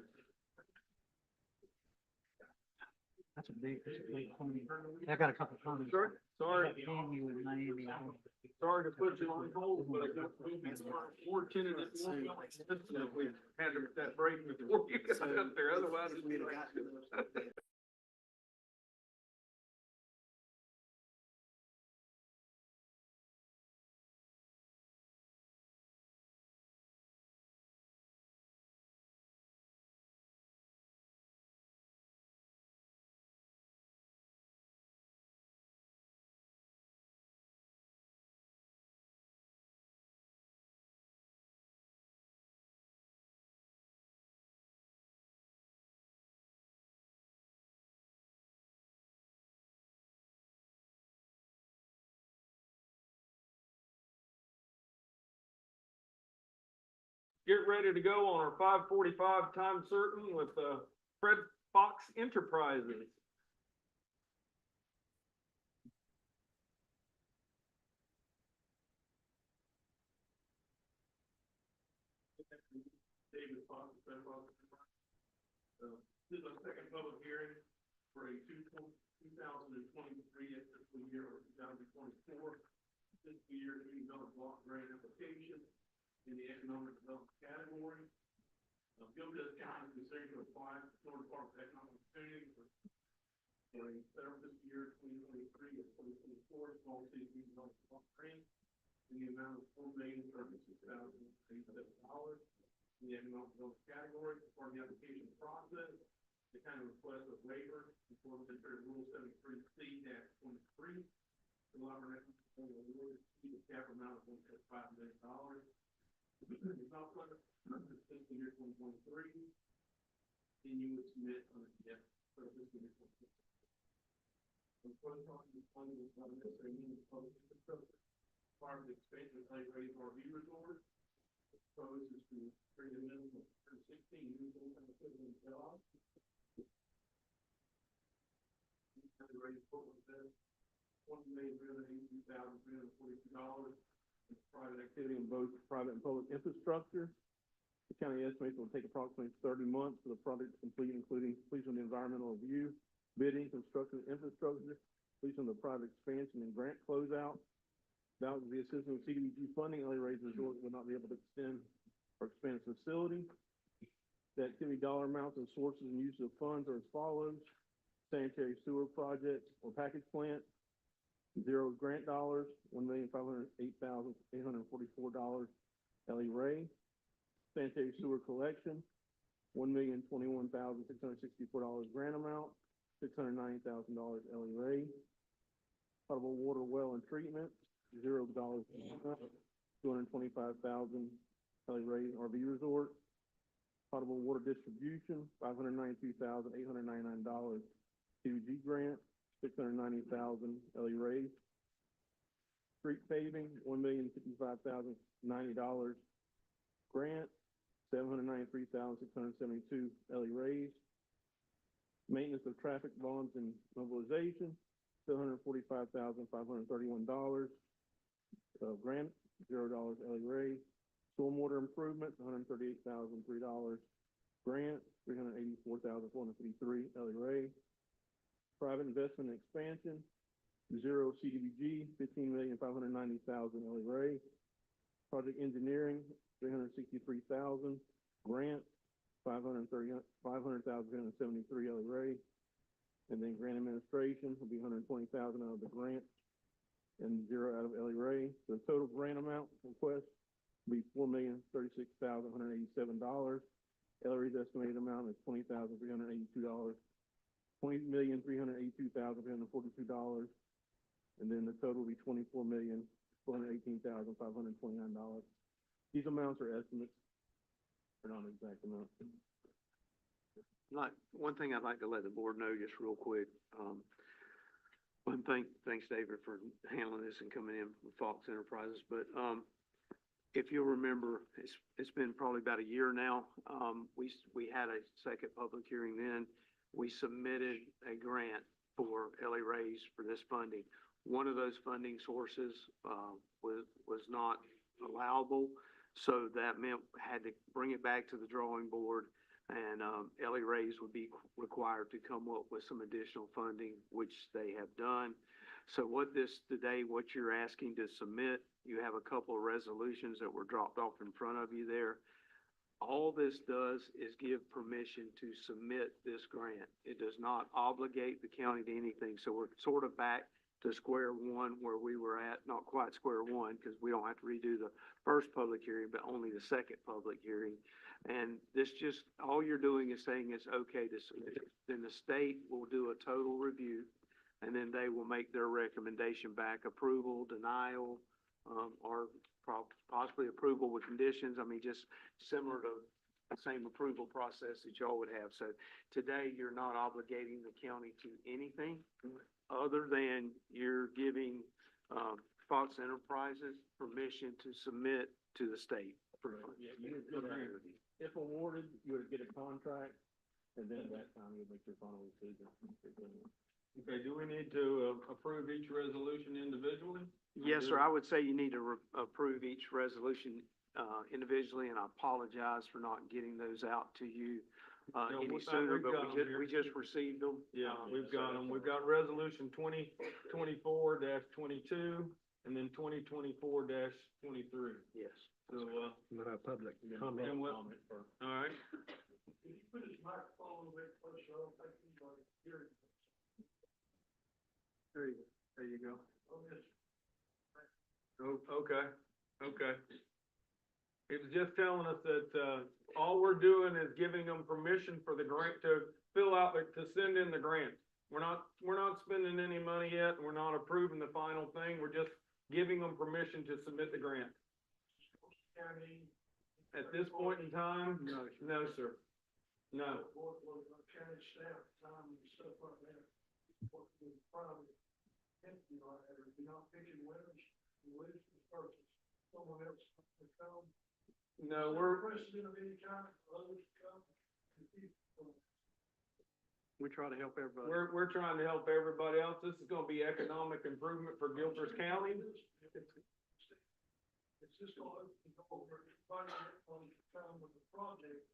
That's a big point. I got a couple of comments. Sure. Sorry, Damn you in Miami. sorry to put you on hold, but I got more tenants at once. We had that break before you got up there, otherwise. We'd have gotten those. Get ready to go on our 5:45 time certain with, Fred Fox Enterprises. David Fox, Fred Fox. This is our second public hearing for a 2023 fiscal year or 2024 fiscal year community development block grant application in the economic development category. Gilchrist County is considering to apply to the Florida Department of Economic Opportunity for a federal fiscal year 2023 or 2024 small city community development block grant in the amount of $4,036,087 in the economic development category. Part of the application process, the kind of request of waiver before the Rule 73C-23 to allow for an award to the cap amount of $1.5 million. It's not for fiscal year 2023, then you would submit on for fiscal year 2023. The protocol is funded by the necessary means of public infrastructure. Part of the expansion of Lake Ray's RV resort. The proposed is to create a minimum of 16 new full-time equivalent jobs. The rate of what was said, $1,382,342. Private activity in both private and public infrastructure. The county estimates it will take approximately 30 months for the project to complete, including completion of the environmental review, bidding, construction of infrastructure, completion of the private expansion and grant closeout. Without the assistance of CDBG funding, LA Ray's Resort would not be able to extend or expand its facility. The activity dollar amounts and sources and use of funds are as follows: sanitary sewer project or package plant, zero grant dollars, $1,508,844 LA Ray. Sanitary sewer collection, $1,021,664 grant amount, $690,000 LA Ray. Potable water well and treatment, $0, $225,000 Ellie Ray RV Resort. Potable water distribution, $592,899. CDBG grant, $690,000, Ellie Ray. Street paving, $1,055,090. Grant, $793,672, Ellie Ray. Maintenance of traffic bonds and mobilization, $745,531. Grant, $0, Ellie Ray. Stormwater improvements, $138,003. Grant, $384,453, Ellie Ray. Private investment and expansion, $0 CDBG, $15,590,000, Ellie Ray. Project engineering, $363,000. Grant, $500,373, Ellie Ray. And then grant administration will be $120,000 out of the grant and $0 out of Ellie Ray. The total grant amount request will be $4,036,187. Ellie Ray's estimated amount is $20,382. $20,382,342. And then the total will be $24,418,529. These amounts are estimates. They're not exact amounts. One thing I'd like to let the board know just real quick, thanks David for handling this and coming in with Fox Enterprises, but, if you'll remember, it's been probably about a year now, we had a second public hearing then. We submitted a grant for Ellie Ray's for this funding. One of those funding sources, was not allowable, so that meant had to bring it back to the drawing board, and Ellie Ray's would be required to come up with some additional funding, which they have done. So what you're asking to submit, you have a couple of resolutions that were dropped off in front of you there. All this does is give permission to submit this grant. It does not obligate the county to anything, so we're sort of back to square one where we were at, not quite square one, because we don't have to redo the first public hearing, but only the second public hearing. And this just, all you're doing is saying it's okay to submit it. Then the state will do a total review, and then they will make their recommendation back, approval, denial, or possibly approval with conditions. I mean, just similar to the same approval process that y'all would have. So today, you're not obligating the county to anything other than you're giving, Fox Enterprises permission to submit to the state. If awarded, you would get a contract, and then at that time, you'll make your final decision. Okay, do we need to approve each resolution individually? Yes, sir. I would say you need to approve each resolution, individually, and I apologize for not getting those out to you, any sooner, but we just received them. Yeah, we've got them. We've got resolution 2024-22, and then 2024-23. Yes. So, With our public and comment. what, all right. Can you put his microphone a little bit closer? I don't think he's hearing. There you go. Oh, yes. Oh, okay. It was just telling us that, all we're doing is giving them permission for the grant to fill out, to send in the grant. We're not spending any money yet, and we're not approving the final thing, we're just giving them permission to submit the grant. At this point in time, no, sir. No. County staff, time and stuff like that. Probably empty like that, or if you're not picking winners, you lose the person. Someone else to come. No, we're, Precedent of any kind, for others to come. We try to help everybody. we're trying to help everybody else. This is gonna be economic improvement for Gilchrist County. It's just gonna open the door for everybody that wants to come with the project.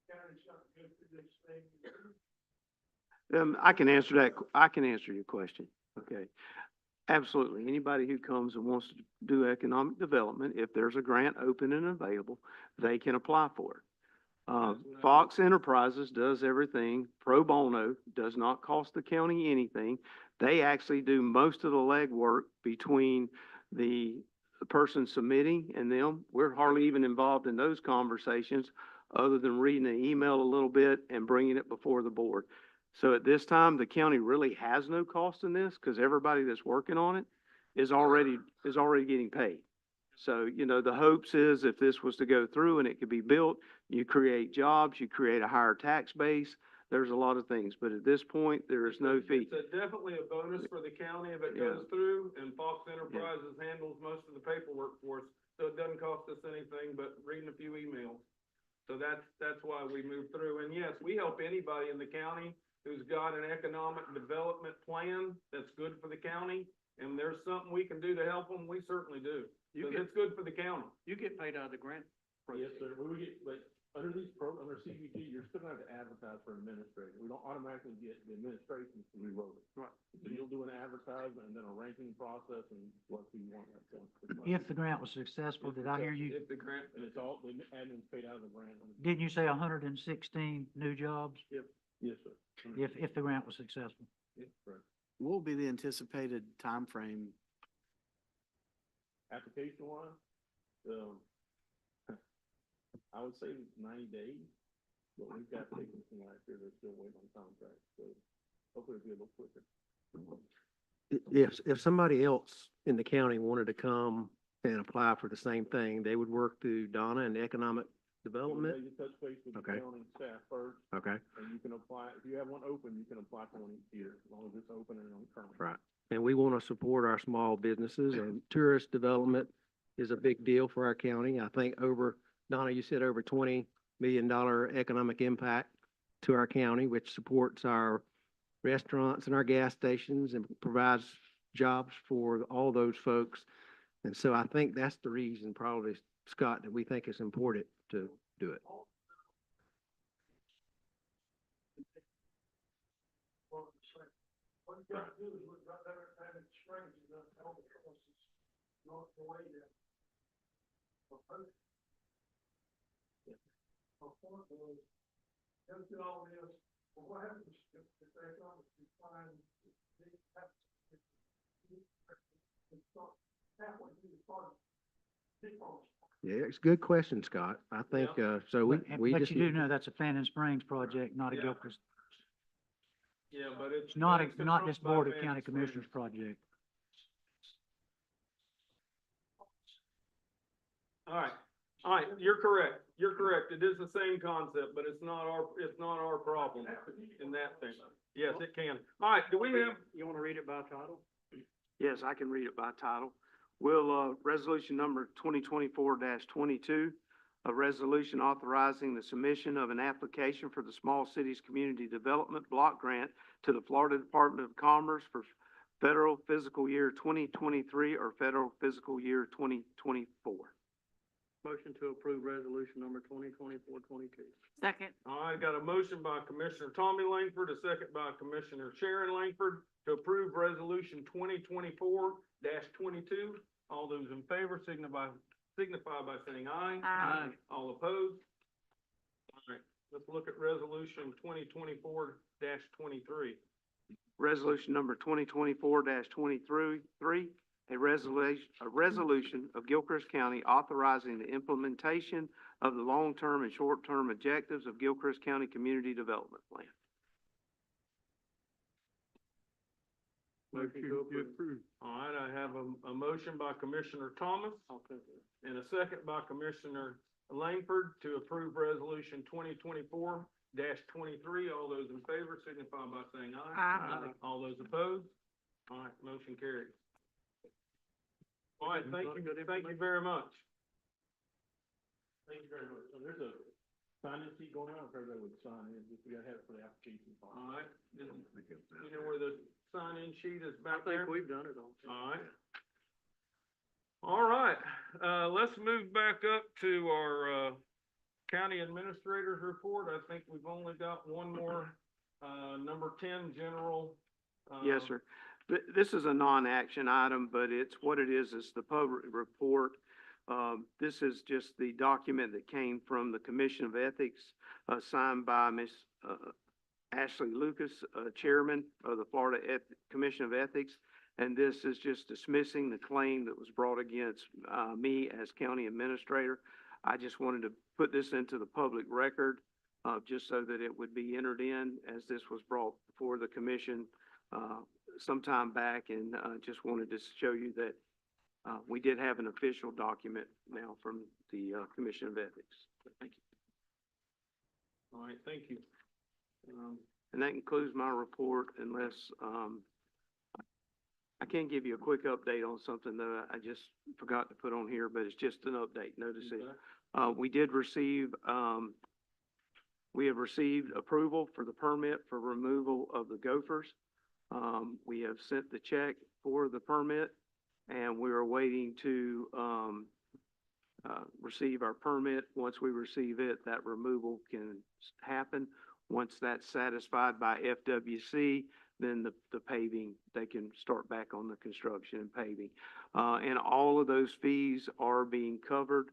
County's got to go through this thing. I can answer that. I can answer your question. Okay. Absolutely. Anybody who comes and wants to do economic development, if there's a grant open and available, they can apply for it. Fox Enterprises does everything pro bono, does not cost the county anything. They actually do most of the legwork between the person submitting and them. We're hardly even involved in those conversations other than reading the email a little bit and bringing it before the board. So at this time, the county really has no cost in this because everybody that's working on it is already getting paid. So, you know, the hopes is if this was to go through and it could be built, you create jobs, you create a higher tax base. There's a lot of things, but at this point, there is no fee. It's definitely a bonus for the county if it Yeah. goes through, and Fox Enterprises handles most of the paperwork for us, so it doesn't cost us anything but reading a few emails. So that's why we move through, and yes, we help anybody in the county who's got an economic development plan that's good for the county, and there's something we can do to help them, we certainly do, You because get, it's good for the county. you get paid out of the grant. Yes, sir, but we get, but under these under CBG, you're still gonna have to advertise for administrator. We don't automatically get the administration to reload it. Right. So you'll do an advertisement and then a ranking process and what you want. If the grant was successful, did I hear you, If the grant, And it's all, the admin's paid out of the grant. didn't you say 116 new jobs Yes, sir. if the grant was successful? Correct. What will be the anticipated timeframe? Application wise, I would say 90 days, but we've got people from last year that are still waiting on contracts, so hopefully it'll be a little quicker. If somebody else in the county wanted to come and apply for the same thing, they would work through Donna and Economic Development? You touch base with the Okay. county staff first, Okay, and you can apply, if you have one open, you can apply for one each year, as long as it's open and on current. right. And we want to support our small businesses, and tourist development is a big deal for our county. I think Donna, you said over $20 million economic impact to our county, which supports our restaurants and our gas stations and provides jobs for all those folks. And so I think that's the reason probably, Scott, that we think it's important to do it. What you gotta do is look right there at Panic Springs, and that's all the courses, north the way there. My point was, go through all this, well, what happens if they come, if you find, halfway through the project, big project. Yeah, it's a good question, Scott. I think, so we But just. you do know that's a Fannin Springs project, not a Yeah. Gilchrist. yeah, but it's. It's not, it's not this controlled Board by of County Fannin Springs. Commissioners project. All right, you're correct, it is the same concept, but it's not our problem in that thing. Yes, it can. All right, do we have, You wanna read it by title? Yes, I can read it by title. Will, resolution number 2024-22, a resolution authorizing the submission of an application for the Small Cities Community Development Block Grant to the Florida Department of Commerce for federal fiscal year 2023 or federal fiscal year 2024. Motion to approve resolution number 2024-22. Second. all right, got a motion by Commissioner Tommy Langford, a second by Commissioner Sharon Langford to approve resolution 2024-22. All those in favor signify by saying aye. Aye. All opposed? All right, let's look at resolution 2024-23. Resolution number 2024-23, a resolution of Gilchrist County authorizing the implementation of the long-term and short-term objectives of Gilchrist County Community Development Plan. Motion to approve. All right, I have a motion by Commissioner Thomas and a second by Commissioner Langford to approve resolution 2024-23. All those in favor signify by saying aye. Aye. All those opposed? All right, motion carries. All right, thank you very much. Thank you very much. So there's a sign-in sheet going around, if everybody would sign in, just we gotta have it for the application. All right, you know where the sign-in sheet is I back there? think we've done it all. All right. All right, let's move back up to our, county administrator's report. I think we've only got one more, number 10, general. Yes, sir. This is a non-action item, but it's what it is the public report. This is just the document that came from the Commission of Ethics, signed by Ms. Ashley Lucas, Chairman of the Florida Commission of Ethics. And this is just dismissing the claim that was brought against, me as county administrator. I just wanted to put this into the public record, just so that it would be entered in, as this was brought before the commission, some time back, and, just wanted to show you that we did have an official document now from the, Commission of Ethics. Thank you. All right, thank you. And that concludes my report unless, I can give you a quick update on something that I just forgot to put on here, but it's just an update, no decision. We did receive, we have received approval for the permit for removal of the gophers. We have sent the check for the permit and we are waiting to, receive our permit. Once we receive it, that removal can happen. Once that's satisfied by FWC, then the paving, they can start back on the construction and paving. And all of those fees are being covered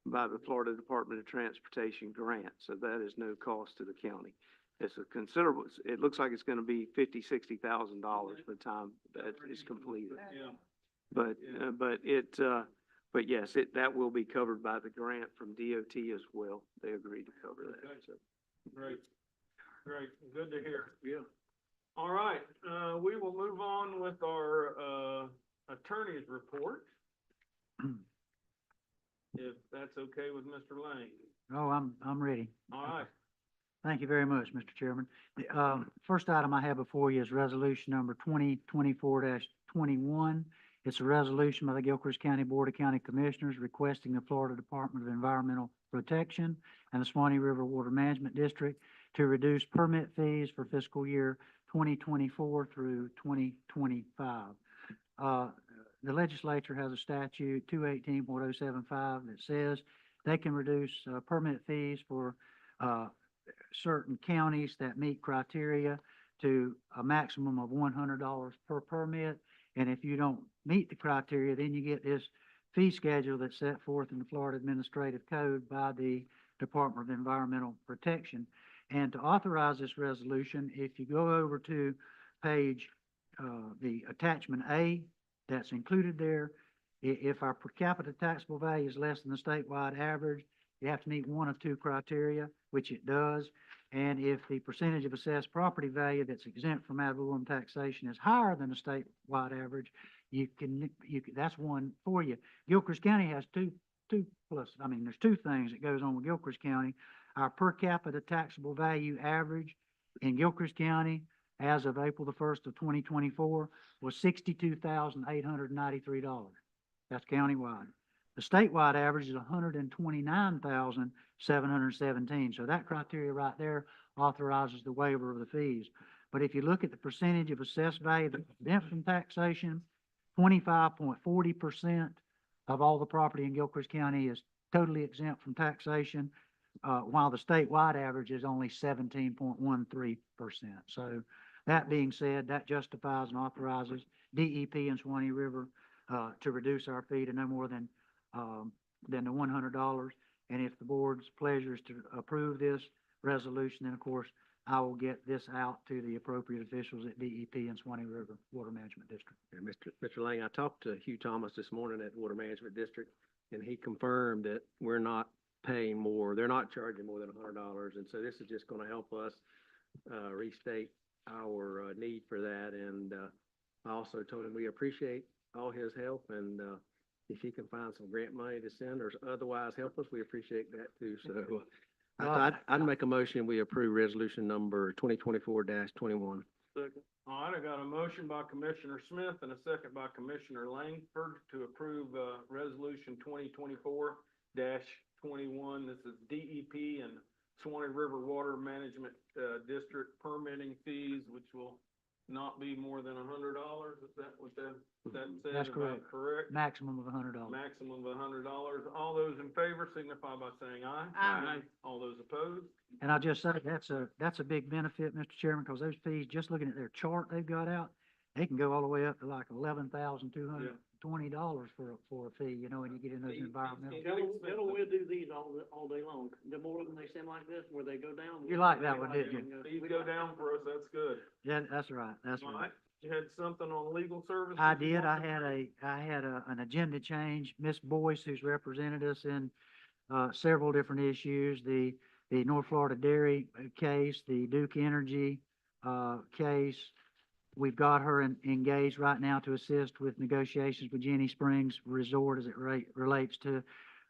by the Florida Department of Transportation grant, so that is no cost to the county. It's a considerable, it looks like it's gonna be $50,000-$60,000 by the time that is completed. Yeah. But yes, that will be covered by the grant from DOT as well. They agreed to cover that, Okay. so. Great, great, good to hear. Yeah. All right, we will move on with our, attorney's report. If that's okay with Mr. Lane. Oh, I'm ready. All right, Thank you very much, Mr. Chairman. The, first item I have before you is resolution number 2024-21. It's a resolution by the Gilchrist County Board of County Commissioners requesting the Florida Department of Environmental Protection and the Swanee River Water Management District to reduce permit fees for fiscal year 2024 through 2025. The legislature has a statute 218.075 that says they can reduce permit fees for certain counties that meet criteria to a maximum of $100 per permit. And if you don't meet the criteria, then you get this fee schedule that's set forth in the Florida Administrative Code by the Department of Environmental Protection. And to authorize this resolution, if you go over to page, the attachment A that's included there, if our per capita taxable value is less than the statewide average, you have to meet one of two criteria, which it does. And if the percentage of assessed property value that's exempt from ad valorem taxation is higher than the statewide average, that's one for you. Gilchrist County has there's two things that goes on with Gilchrist County. Our per capita taxable value average in Gilchrist County as of April the 1st of 2024 was $62,893. That's countywide. The statewide average is $129,717. So that criteria right there authorizes the waiver of the fees. But if you look at the percentage of assessed value that's exempt from taxation, 25.40% of all the property in Gilchrist County is totally exempt from taxation, while the statewide average is only 17.13%. So that being said, that justifies and authorizes DEP and Swanee River to reduce our fee to no more than the $100. And if the board's pleasure is to approve this resolution, then of course I will get this out to the appropriate officials at DEP and Swanee River Water Management District. And Mr. Lang, I talked to Hugh Thomas this morning at Water Management District, and he confirmed that we're not paying more, they're not charging more than $100, and so this is just gonna help us restate our need for that. And I also told him we appreciate all his help, and if he can find some grant money to send or otherwise help us, we appreciate that too. So I'd make a motion, we approve resolution number 2024-21. second. All right, I got a motion by Commissioner Smith and a second by Commissioner Langford to approve, resolution 2024-21. This is DEP and Swanee River Water Management, District permitting fees, which will not be more than $100. Is that what that says? That's About correct. correct? Maximum of $100. Maximum of $100. All those in favor signify by saying aye. Aye. All those opposed? And I'll just say, that's a big benefit, Mr. Chairman, because those fees, just looking at their chart they've got out, they can go all the way up to like $11,220 for a fee, you know, when you get in those environmental. We'll do these all day long. The more of them they send like this, where they go down. You like that one, didn't you? Fees go down for us, that's good. Yeah, that's right, that's All right. right, you had something on legal services? I did. I had an agenda change. Miss Boyce, who's represented us in several different issues, the North Florida Dairy case, the Duke Energy case, we've got her engaged right now to assist with negotiations with Jenny Springs Resort as it relates to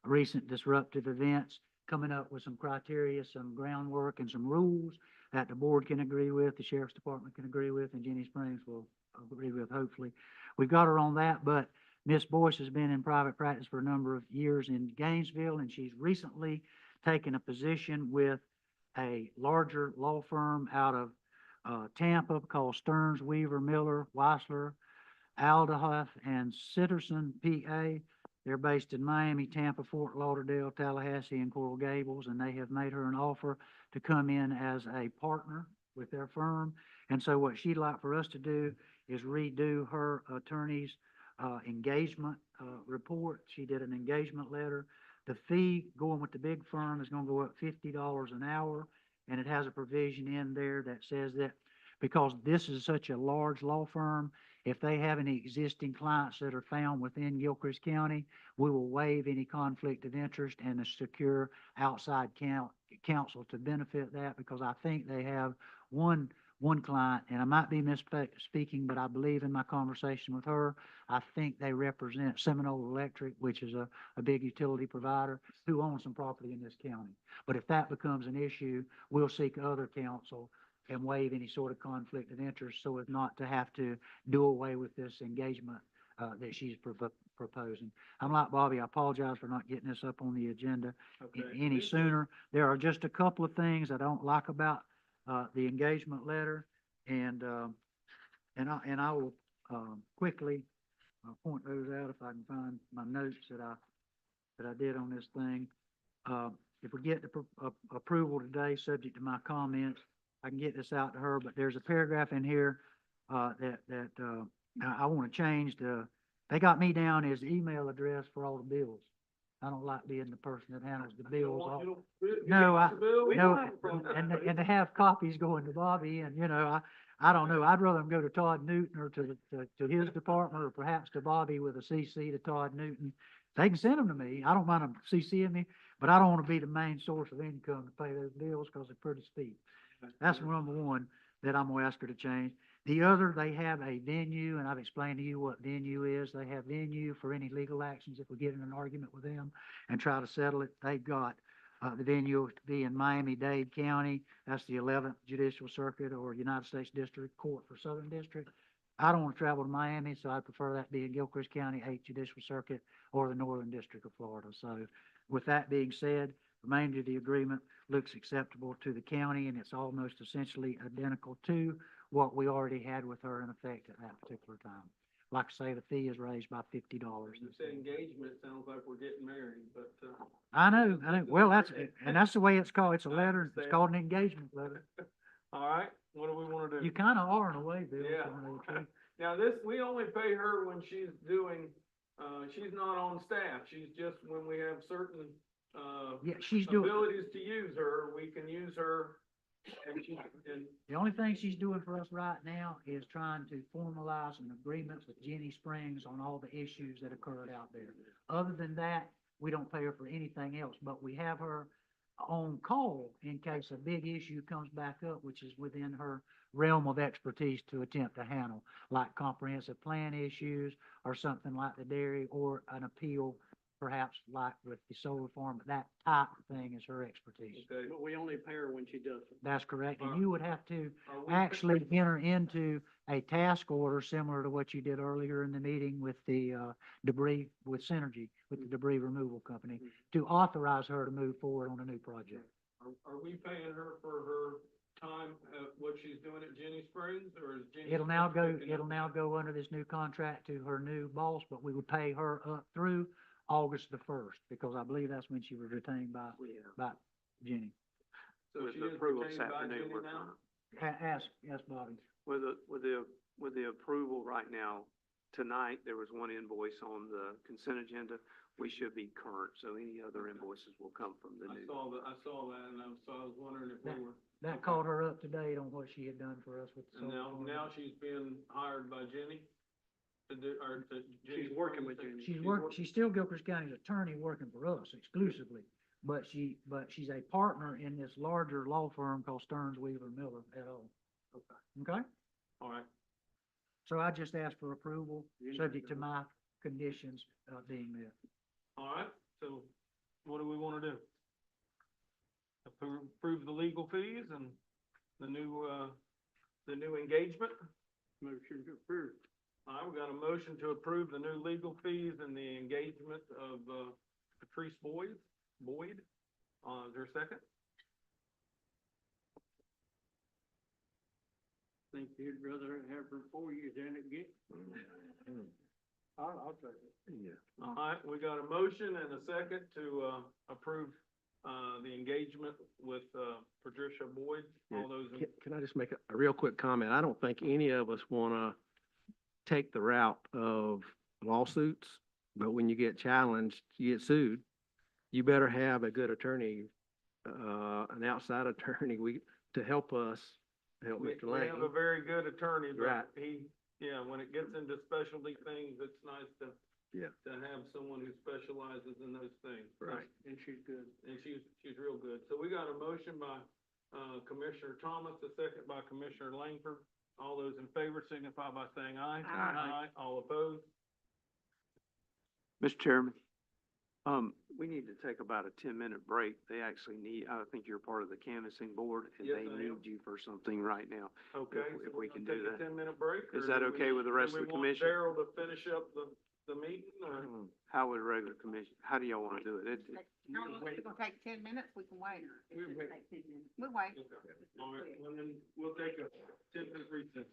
recent disruptive events, coming up with some criteria, some groundwork, and some rules that the board can agree with, the sheriff's department can agree with, and Jenny Springs will agree with, hopefully. We've got her on that, but Miss Boyce has been in private practice for a number of years in Gainesville, and she's recently taken a position with a larger law firm out of Tampa called Stearns, Weaver, Miller, Weissler, Aldahuff, and Sitterson, PA. They're based in Miami, Tampa, Fort Lauderdale, Tallahassee, and Coral Gables, and they have made her an offer to come in as a partner with their firm. And so what she'd like for us to do is redo her attorney's engagement report. She did an engagement letter. The fee going with the big firm is gonna go up $50 an hour, and it has a provision in there that says that because this is such a large law firm, if they have any existing clients that are found within Gilchrist County, we will waive any conflict of interest and secure outside counsel to benefit that, because I think they have one client, and I might be misspeaking, but I believe in my conversation with her, I think they represent Seminole Electric, which is a big utility provider who owns some property in this county. But if that becomes an issue, we'll seek other counsel and waive any sort of conflict of interest so as not to have to do away with this engagement that she's proposing. I'm like Bobby, I apologize for not getting this up on the agenda any sooner. There are just a couple of things I don't like about the engagement letter, and I will quickly point those out if I can find my notes that I did on this thing. If we get the approval today, subject to my comments, I can get this out to her, but there's a paragraph in here that I want to change. They got me down as the email address for all the bills. I don't like being the person that handles the bills. No, and to have copies going to Bobby, and I don't know. I'd rather them go to Todd Newton or to his department, or perhaps to Bobby with a CC to Todd Newton. They can send them to me. I don't mind them CCing me, but I don't want to be the main source of income to pay those bills because they're pretty steep. That's number one that I'm gonna ask her to change. The other, they have a venue, and I've explained to you what venue is. They have venue for any legal actions if we get in an argument with them and try to settle it. They've got the venue to be in Miami-Dade County. That's the 11th Judicial Circuit, or United States District Court for Southern District. I don't want to travel to Miami, so I prefer that be in Gilchrist County, 8th Judicial Circuit, or the Northern District of Florida. So with that being said, remainder of the agreement looks acceptable to the county, and it's almost essentially identical to what we already had with her in effect at that particular time. Like I say, the fee is raised by $50. You said engagement, sounds like we're getting married, but, I know. Well, that's the way it's called. It's a letter. It's called an engagement letter. all right, what do we want to do? You kind of are in a way, Bill. Yeah. Now we only pay her when she's doing, she's not on staff. She's just when we have certain, Yeah, she's doing. abilities to use her, we can use her. And The only thing she's doing for us right now is trying to formalize an agreement with Jenny Springs on all the issues that occurred out there. Other than that, we don't pay her for anything else, but we have her on call in case a big issue comes back up, which is within her realm of expertise to attempt to handle, like comprehensive plan issues or something like the dairy, or an appeal, perhaps like with the solar farm. That type of thing is her expertise. okay, But we only pay her when she does it. That's correct. And you would have to are we actually enter into a task order similar to what you did earlier in the meeting with the debris, with Synergy, with the debris removal company, to authorize her to move forward on a new project. Are we paying her for her time at what she's doing at Jenny Springs, or is Jenny? It'll now Springs picking up? go under this new contract to her new boss, but we would pay her up through August the 1st, because I believe that's when she was retained by Jenny. So With she the is approval this retained by afternoon, Jenny we're now? Ask Bobby. With the approval right now, tonight, there was one invoice on the consent agenda. We should be current, so any other invoices will come from the I new. saw that, and I was wondering if we were. That okay. caught her up to date on what she had done for us with the And solar farm. now she's being hired by Jenny to do, or to Jenny She's working Springs? with Jenny. She's still Gilchrist County's attorney working for us exclusively, but she's a partner in this larger law firm called Stearns, Weaver, Miller et al. Okay. Okay? All right. So I just ask for approval, subject to my conditions, being met. All right, so what do we wanna do? Approve the legal fees and the new engagement? Motion to approve. All right, we got a motion to approve the new legal fees and the engagement of, Patrice Boyd. Is there a second? Think you'd rather have her 4 years than it get? I'll take it. Yeah. All right, we got a motion and a second to, approve, the engagement with, Patricia Boyd. All those in, Can I just make a real quick comment? I don't think any of us wanna take the route of lawsuits, but when you get challenged, you get sued, you better have a good attorney, an outside attorney, to help us, help we Mr. Lang. have a very good attorney, Right. but yeah, when it gets into specialty things, it's nice to, Yeah. to have someone who specializes in those things. Right. And she's good. And she's real good. So we got a motion by, Commissioner Thomas, a second by Commissioner Langford. All those in favor signify by saying aye. Aye. All opposed? Mr. Chairman, we need to take about a 10-minute break. They actually need, I think you're part of the canvassing board, and Yes, they I am. need you for something right now. Okay, If so we we're can gonna do take a that. 10-minute break? Is or that do we- okay with the rest of the commission? Do we want Daryl to finish up the meeting, or? How would regular commission, how do y'all wanna do it? How long, it's gonna take 10 minutes, we can wait. We'll wait. We'll wait. Okay. All right, well then, we'll take a 10-minute recess.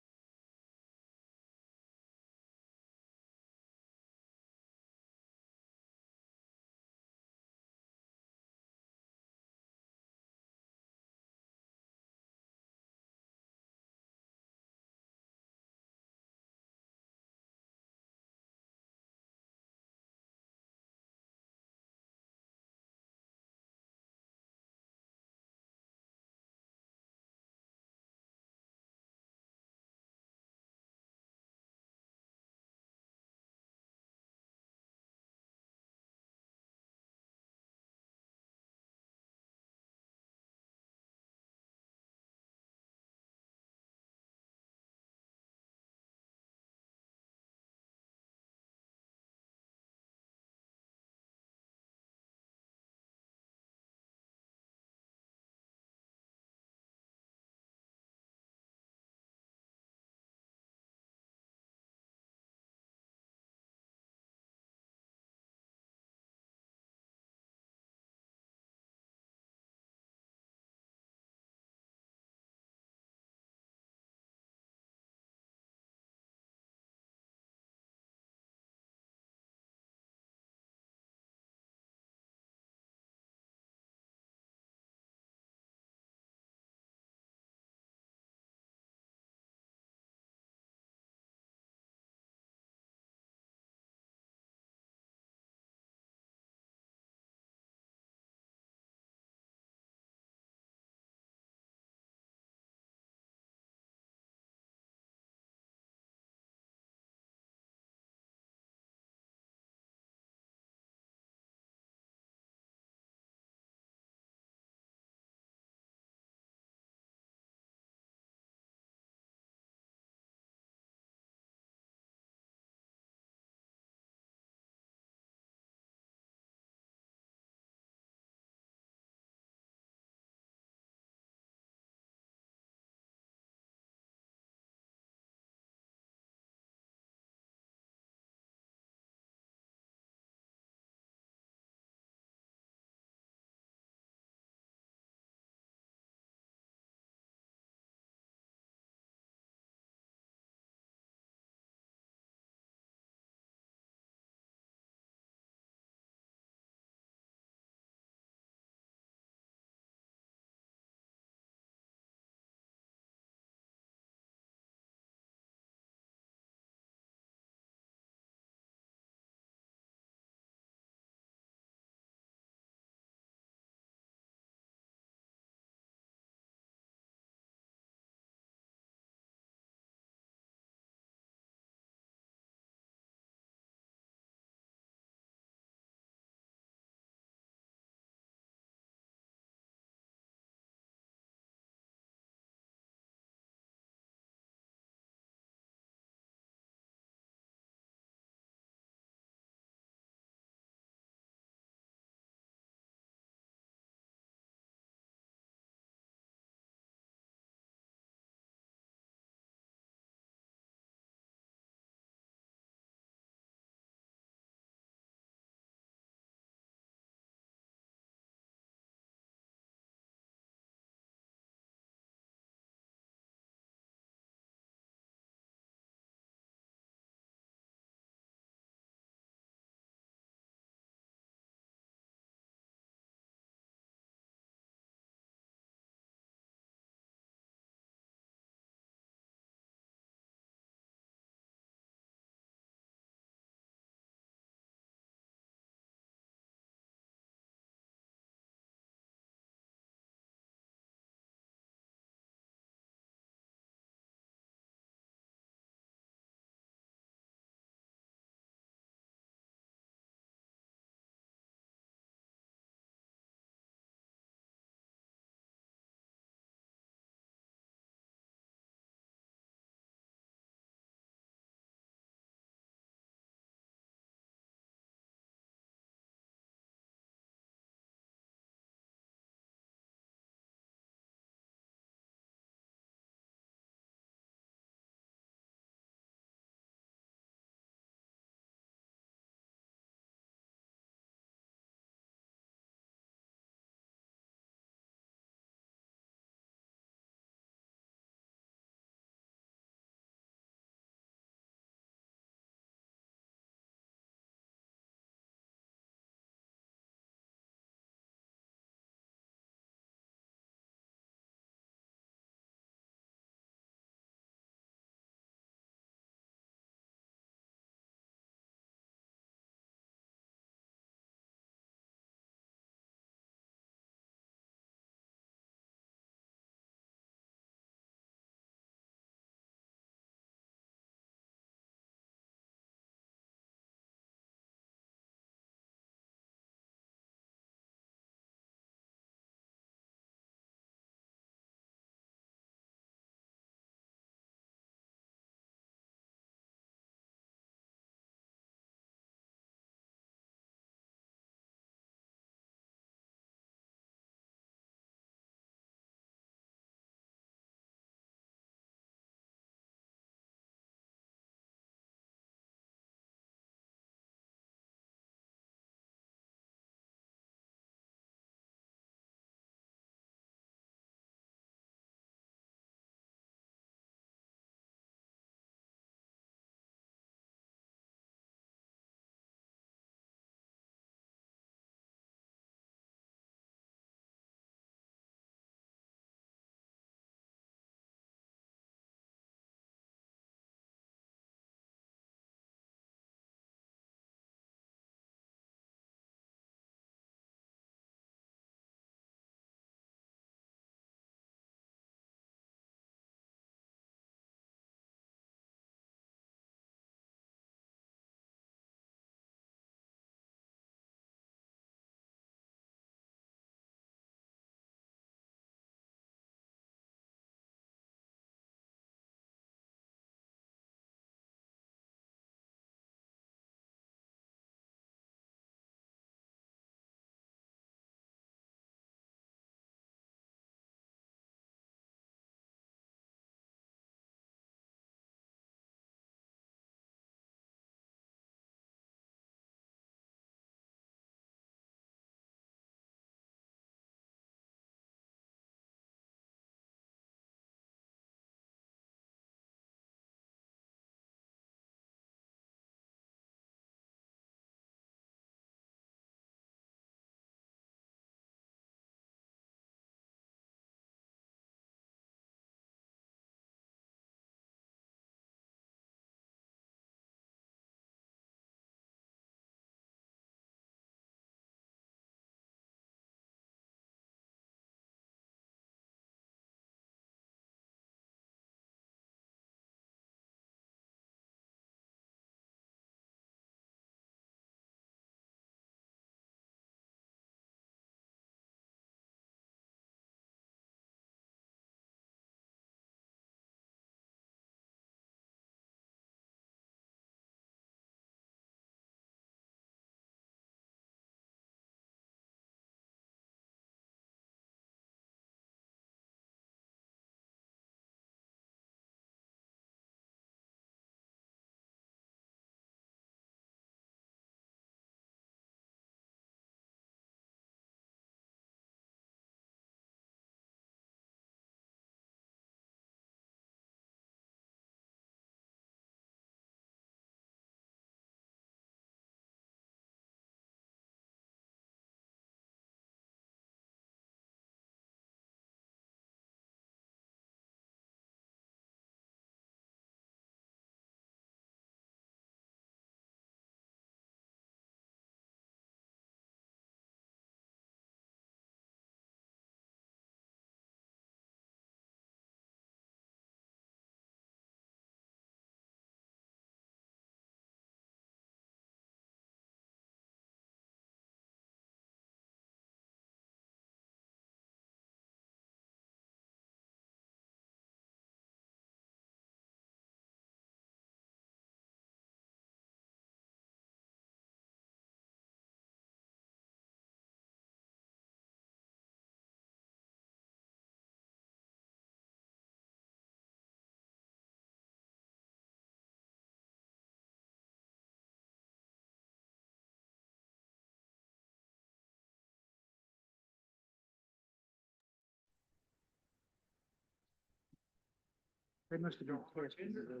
They must have been testing. The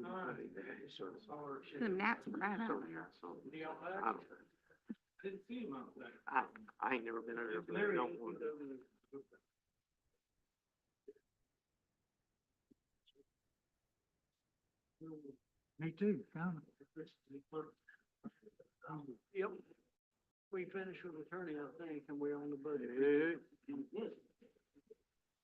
gnats were right out there. Didn't see him out there. I ain't never been over there, but I don't want to. Me too, kind of. Yep. We finished with attorney, I think, and we're on the budget.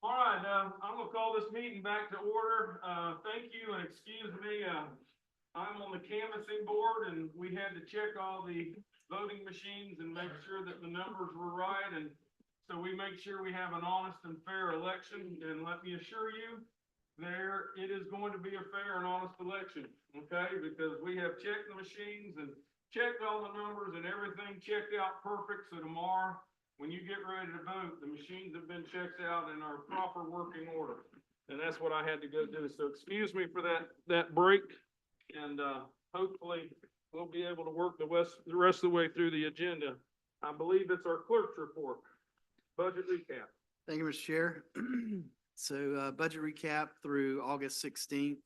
All right, I'm gonna call this meeting back to order. Thank you and excuse me, I'm on the canvassing board and we had to check all the voting machines and make sure that the numbers were right. And so we make sure we have an honest and fair election. And let me assure you, it is going to be a fair and honest election, okay? Because we have checked the machines and checked all the numbers and everything checked out perfect. So tomorrow, when you get ready to vote, the machines have been checked out and are proper working order. And that's what I had to go do. So excuse me for that break. And, hopefully we'll be able to work the rest of the way through the agenda. I believe it's our clerk's report, budget recap. Thank you, Mr. Chair. So, budget recap through August 16th.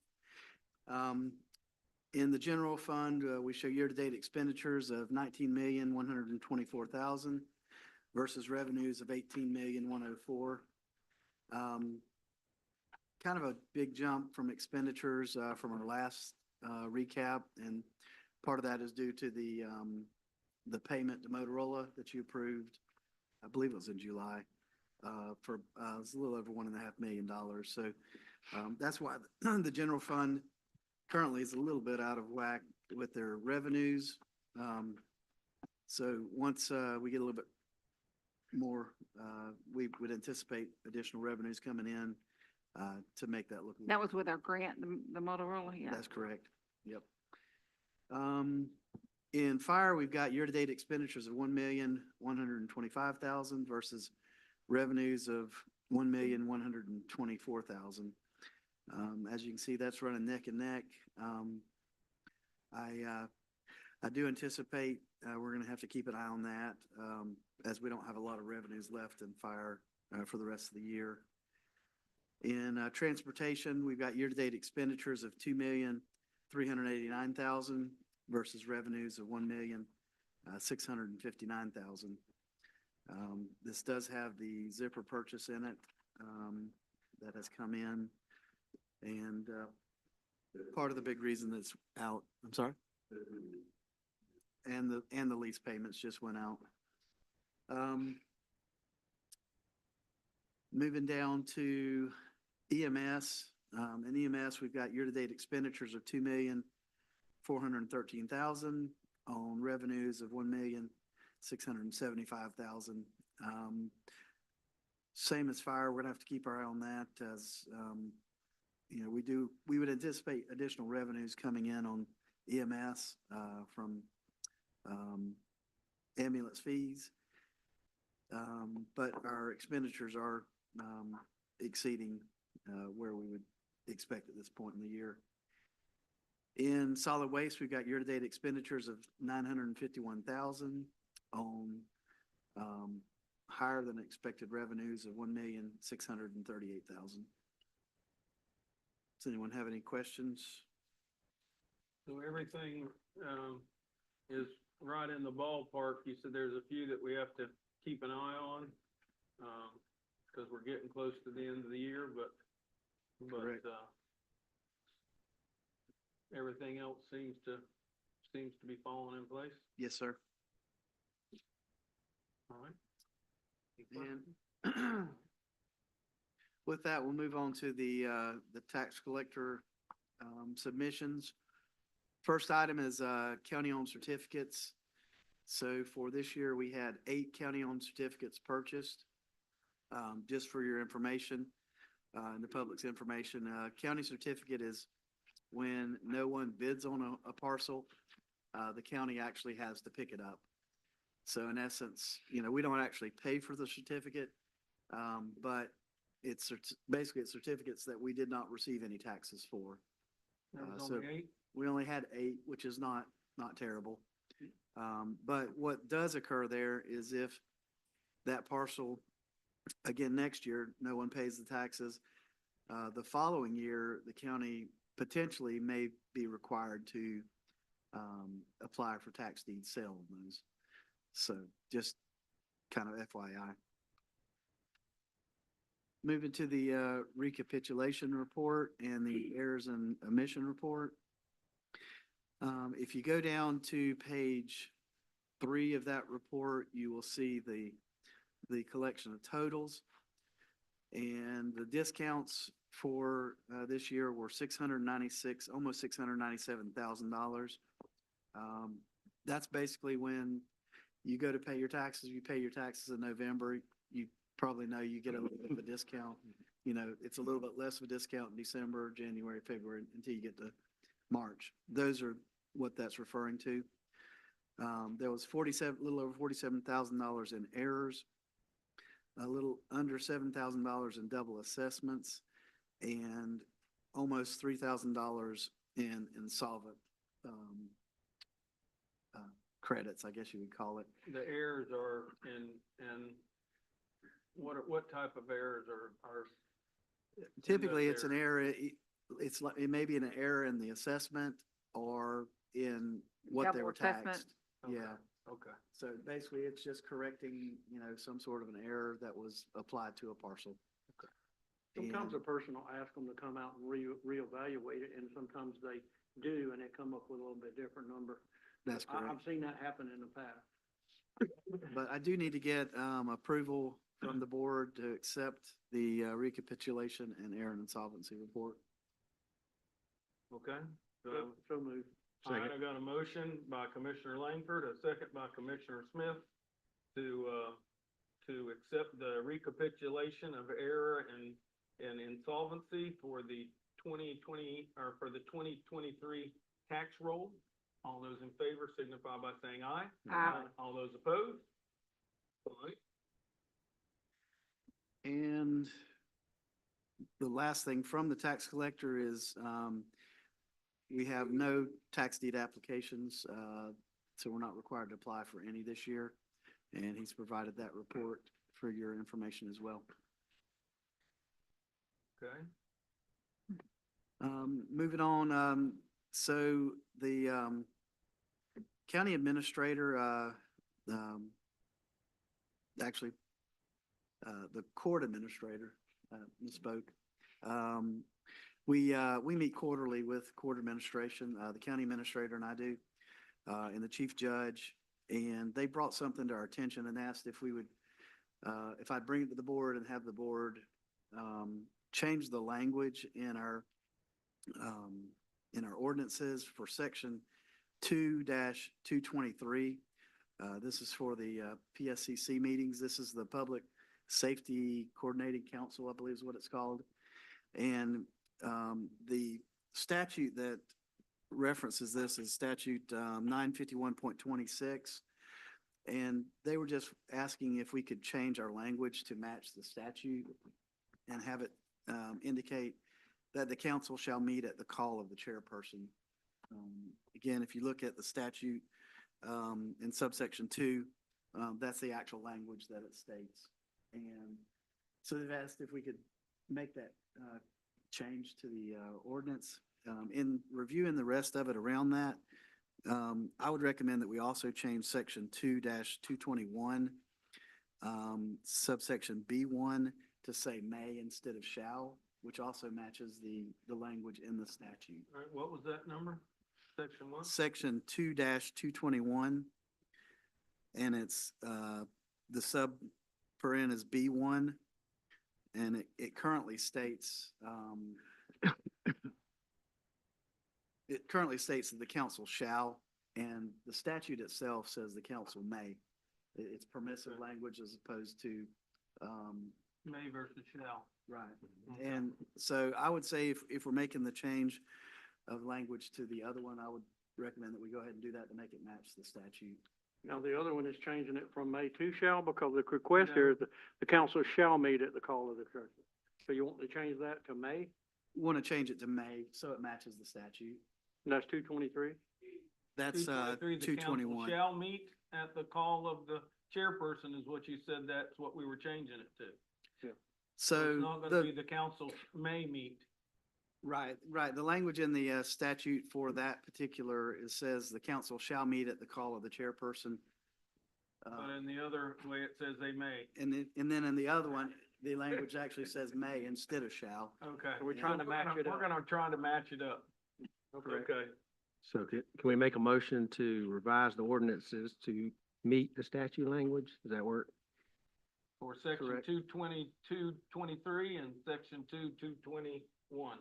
In the general fund, we show year-to-date expenditures of 19,124,000 versus revenues of 18,104,000. Kind of a big jump from expenditures, from our last, recap, and part of that is due to the payment to Motorola that you approved. I believe it was in July, for, it was a little over $1.5 million. So, that's why the general fund currently is a little bit out of whack with their revenues. So once, we get a little bit more, we would anticipate additional revenues coming in, to make that look. That was with our grant, the Motorola, yeah. That's correct. Yep. In fire, we've got year-to-date expenditures of 1,125,000 versus revenues of 1,124,000. As you can see, that's running neck and neck. I do anticipate, we're gonna have to keep an eye on that, as we don't have a lot of revenues left in fire, for the rest of the year. In, transportation, we've got year-to-date expenditures of 2,389,000 versus revenues of 1,659,000. This does have the zipper purchase in it, that has come in. And, part of the big reason that's out, I'm sorry? And the lease payments just went out. Moving down to EMS, in EMS, we've got year-to-date expenditures of 2,413,000 on revenues of 1,675,000. Same as fire, we're gonna have to keep our eye on that as, you know, we would anticipate additional revenues coming in on EMS, from, ambulance fees. But our expenditures are, exceeding, where we would expect at this point in the year. In solid waste, we've got year-to-date expenditures of 951,000 on, higher than expected revenues of 1,638,000. Does anyone have any questions? So everything, is right in the ballpark. You said there's a few that we have to keep an eye on, because we're getting close to the end of the year, but, Correct. Everything else seems to be falling in place. Yes, sir. All right. And with that, we'll move on to the tax collector, submissions. First item is, county-owned certificates. So for this year, we had 8 county-owned certificates purchased. Just for your information, and the public's information, county certificate is when no one bids on a parcel, the county actually has to pick it up. So in essence, you know, we don't actually pay for the certificate, but it's basically certificates that we did not receive any taxes for. There was So only 8. we only had 8, which is not terrible. But what does occur there is if that parcel, again, next year, no one pays the taxes, The following year, the county potentially may be required to, apply for tax deed sale on those. So just kind of FYI. Moving to the, recapitulation report and the errors and omission report. If you go down to page 3 of that report, you will see the collection of totals. And the discounts for, this year were almost $697,000. That's basically when you go to pay your taxes, you pay your taxes in November, you probably know you get a little bit of a discount. You know, it's a little bit less of a discount in December, January, February, until you get to March. Those are what that's referring to. There was little over $47,000 in errors, a little under $7,000 in double assessments, and almost $3,000 in insolvent, credits, I guess you would call it. The errors are in, what type of errors are? Typically, it's there? an error, it's like, it may be an error in the assessment or in what they Double were assessment. taxed. Okay, Yeah, okay. so basically, it's just correcting, some sort of an error that was applied to a parcel. Sometimes And- a person will ask them to come out and reevaluate it, and sometimes they do, and they come up with a little bit different number. That's correct. I've seen that happen in the past. But I do need to get, approval from the board to accept the, recapitulation and error and insolvency report. Okay. So moved. All right, I got a motion by Commissioner Langford, a second by Commissioner Smith to accept the recapitulation of error and insolvency for the 2020, or for the 2023 tax roll. All those in favor signify by saying aye. Aye. All those opposed? All right. And the last thing from the tax collector is, we have no tax deed applications, so we're not required to apply for any this year. And he's provided that report for your information as well. Okay. Moving on, so the, county administrator, actually, the court administrator, misspoke. We meet quarterly with court administration, the county administrator and I do, and the chief judge, and they brought something to our attention and asked if we would, if I'd bring it to the board and have the board, change the language in our ordinances for section 2-223. This is for the, PSCC meetings. This is the Public Safety Coordinating Council, I believe is what it's called. And the statute that references this is statute 951.26. And they were just asking if we could change our language to match the statute and have it indicate that the council shall meet at the call of the chairperson. Again, if you look at the statute in subsection 2, that's the actual language that it states. And so they've asked if we could make that change to the ordinance. In reviewing the rest of it around that, I would recommend that we also change section 2-221, subsection B1 to say may instead of shall, which also matches the language in the statute. All right, what was that number? Section what? Section 2-221, and it's, the sub paren is B1, and it currently states, it currently states that the council shall, and the statute itself says the council may. It's permissive language as opposed to, May versus shall. right. Okay. And so I would say if we're making the change of language to the other one, I would recommend that we go ahead and do that to make it match the statute. Now, the other one is changing it from may to shall, because the request here is the council shall meet at the call of the church. So you want to change that to may? Want to change it to may, so it matches the statute. And that's 223? That's, 223, the council 221. shall meet at the call of the chairperson is what you said, that's what we were changing it to. So It's not gonna the, be the council may meet. right, right. The language in the statute for that particular, it says the council shall meet at the call of the chairperson. But in the other way, it says they may. And then in the other one, the language actually says may instead of shall. Okay. So we're trying to match it up. We're gonna try to match it up. Correct. Okay. So can we make a motion to revise the ordinances to meet the statute language? Does that work? For section Correct. 222-23 and section 221.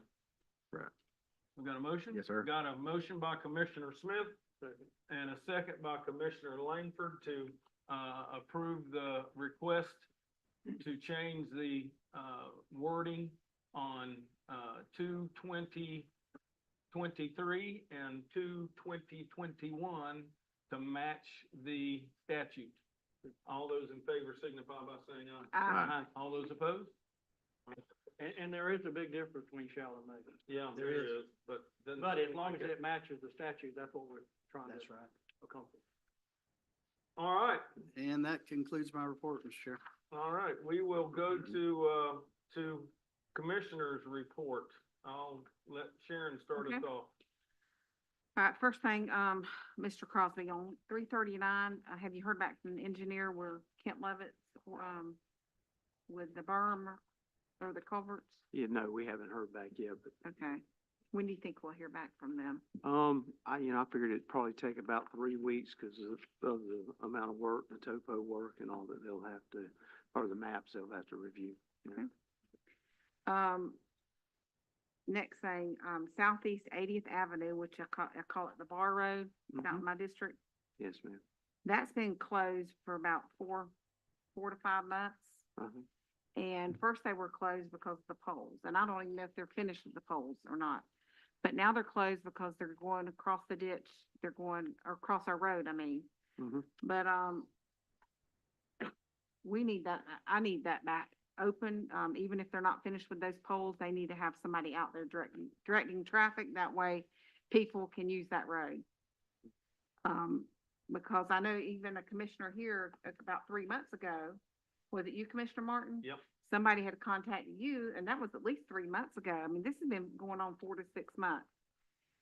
Right. We got a motion? Yes, sir. Got a motion by Commissioner Smith and a second by Commissioner Langford to, approve the request to change the, wording on, 2/20/23 and 2/20/21 to match the statute. All those in favor signify by saying aye. Aye. All those opposed? And there is a big difference between shall and may. Yeah, There there is. is, but. doesn't But as seem long like as it matches the statute, that's what we're trying to That's right. accomplish. All right, And that concludes my report, Mr. Chair. all right, we will go to commissioners' report. I'll let Sharon start us Okay. off. All right, first thing, Mr. Crosby, on 339, have you heard back from the engineer where Kent Levitt's, with the berm or the culverts? Yeah, no, we haven't heard back yet, but, Okay. When do you think we'll hear back from them? I figured it'd probably take about 3 weeks because of the amount of work, the topo work and all that they'll have to, or the maps they'll have to review. you know. Next thing, Southeast 80th Avenue, which I call it the Bar Road, it's out in my district. Yes, ma'am. That's been closed for about four to 5 months. Uh-huh. And first they were closed because of the poles, and I don't even know if they're finished with the poles or not. But now they're closed because they're going across the ditch, they're going, or across our road, I mean. Mhm. But, we need that, I need that back open, even if they're not finished with those poles, they need to have somebody out there directing traffic, that way people can use that road. Because I know even a commissioner here, about 3 months ago, was it you, Commissioner Martin? Yep. Somebody had contacted you, and that was at least 3 months ago. I mean, this has been going on 4 to 6 months.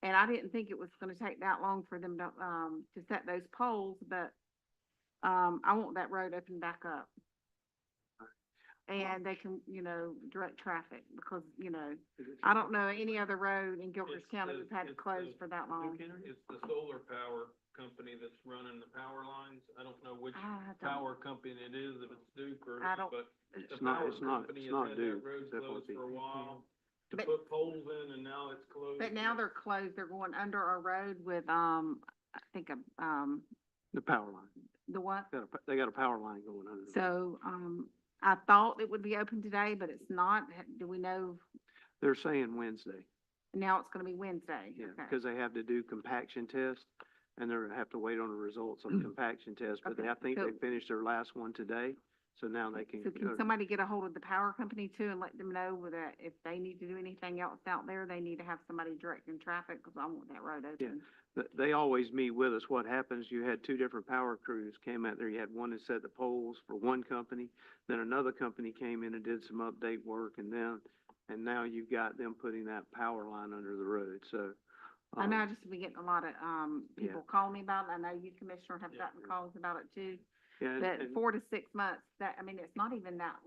And I didn't think it was gonna take that long for them to set those poles, but, I want that road opened back up. And they can, direct traffic, because, I don't know any other road in Gilchrist It's County the- that's had to it's close the- for that long. It's the solar power company that's running the power lines. I don't know which I don't- power company it is, if it's Duke or, I don't- but the It's not- power it's not- company it's has not had Duke. that road It's definitely closed for a while to But- put poles in, and now it's closed. But now they're closed, they're going under our road with, I think, The power line. the what? They got a power line going under. the- So, I thought it would be open today, but it's not. Do we know? They're saying Wednesday. Now it's gonna be Wednesday. Yeah, Okay. because they have to do compaction test, and they're gonna have to wait on the results of the compaction test, but Okay, I think they so- finished their last one today, so now they can. So can somebody get a hold of the power company too and let them know that if they need to do anything else out there, they need to have somebody directing traffic, because I want that road open. They always meet with us. What happens, you had 2 different power crews came out there. You had one that set the poles for one company, then another company came in and did some update work, and now you've got them putting that power line under the road, so. I know I just been getting a lot of, people calling me about it. I know you, Commissioner, have gotten calls about it too. Yeah, and- But and- 4 to 6 months, it's not even that,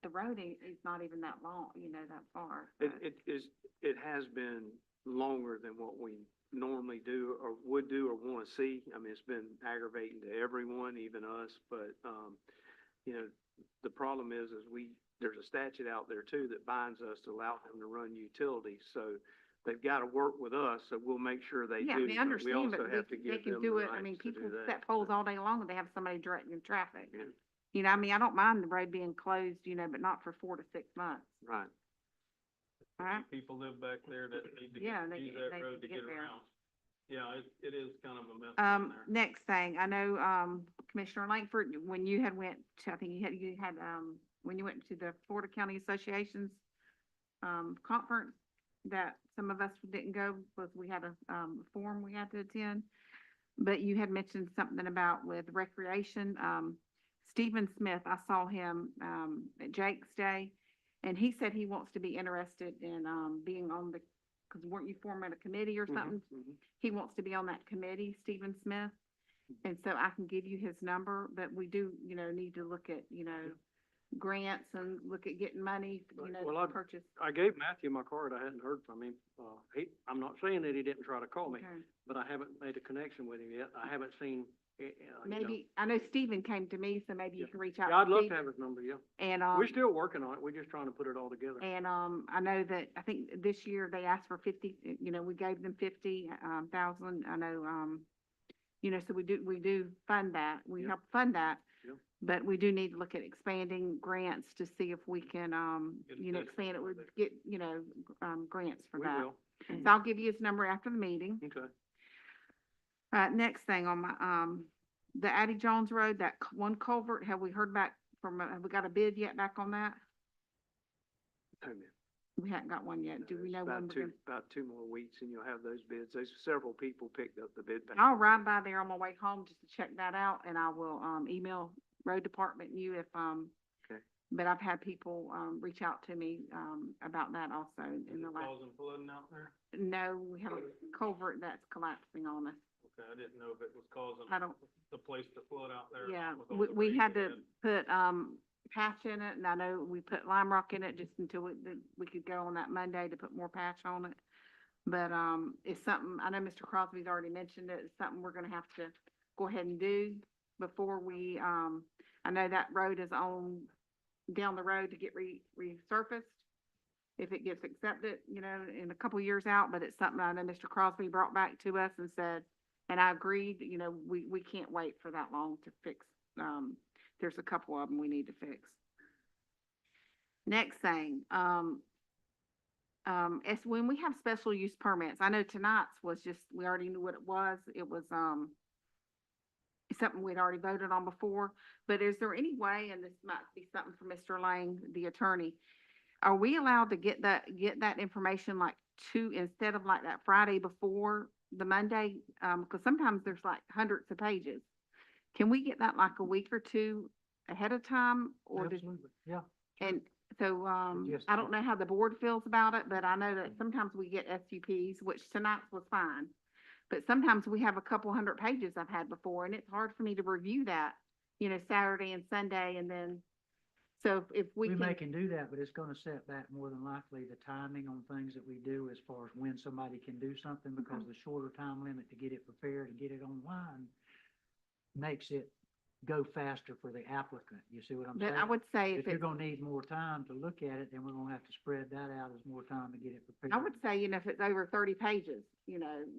the road is not even that long, that far. It has been longer than what we normally do or would do or want to see. I mean, it's been aggravating to everyone, even us, but, the problem is there's a statute out there too that binds us to allow them to run utilities, so they've got to work with us, so we'll make sure they Yeah, do. I mean, I but we understand, also but have to they give can them do the it. I mean, rights to do people that. set poles all day long and they have somebody directing traffic. Yeah. I don't mind the road being closed, but not for 4 to 6 months. Right. All right? People live back there that need to Yeah, use that road to get there. around. Yeah, it is kind of a mess down there. Next thing, I know, Commissioner Langford, when you had went to, I think you had, when you went to the Florida County Association's, conference, that some of us didn't go because we had a, forum we had to attend. But you had mentioned something about with recreation, Stephen Smith, I saw him, at Jake's Day, And he said he wants to be interested in, being on the, because weren't you forming a committee or something? He wants to be on that committee, Stephen Smith. And so I can give you his number, but we do, need to look at, grants and look at getting money, Well, to purchase. I gave Matthew my card. I hadn't heard from him. I'm not saying that he didn't try to call me, Okay. but I haven't made a connection with him yet. I haven't seen, Maybe, I know Stephen came to me, so maybe you Yeah. can reach out Yeah, I'd to love to Stephen. have his number, yeah. And, We're still working on it. We're just trying to put it all together. and, I know that, I think this year they asked for 50, we gave them 50,000. I know, so we do fund that. We Yeah. help fund that. Yeah. But we do need to look at expanding grants to see if we can, Get additional expand it, for would that. get, grants for We that. will. So I'll give you his number after the meeting. Okay. Next thing on my, the Addie Jones Road, that one culvert, have we heard back from, have we got a bid yet back on that? Oh, man. We haven't got one yet. Do we know when we're gonna? About 2 more weeks and you'll have those bids. There's several people picked up the bid. bank. I'll ride by there on my way home just to check that out, and I will, email road department and you if, Okay. but I've had people, reach out to me, about that also Is in the it last. causing flooding out there? No, we have a culvert that's collapsing on us. Okay, I didn't know if it was causing I don't- the place to flood out there. Yeah, with all we, the we rain had we to put, patch in it, and I know we put lime rock in it just until we could go on that Monday to put more patch on it. But, it's something, I know Mr. Crosby's already mentioned it, it's something we're gonna have to go ahead and do before we, I know that road is on, down the road to get resurfaced. If it gets accepted, in a couple years out, but it's something I know Mr. Crosby brought back to us and said, and I agreed, we can't wait for that long to fix, there's a couple of them we need to fix. Next thing, it's when we have special use permits, I know tonight's was just, we already knew what it was. It was, something we'd already voted on before, but is there any way, and this might be something for Mr. Lang, the attorney, are we allowed to get that information like instead of like that Friday before the Monday? Cause sometimes there's like hundreds of pages. Can we get that like a week or two ahead of time or does, Absolutely, yeah. and so, Just- I don't know how the board feels about it, but I know that sometimes we get SUPs, which tonight's was fine. But sometimes we have a couple hundred pages I've had before, and it's hard for me to review that, Saturday and Sunday, and then, so if we We can. may can do that, but it's gonna set back more than likely the timing on things that we do as far as when somebody can do something, because the shorter time limit to get it prepared and get it online makes it go faster for the applicant. You see what I'm saying? But I would say If if you're it's, gonna need more time to look at it, then we're gonna have to spread that out as more time to get it prepared. I would say, if it's over 30 pages,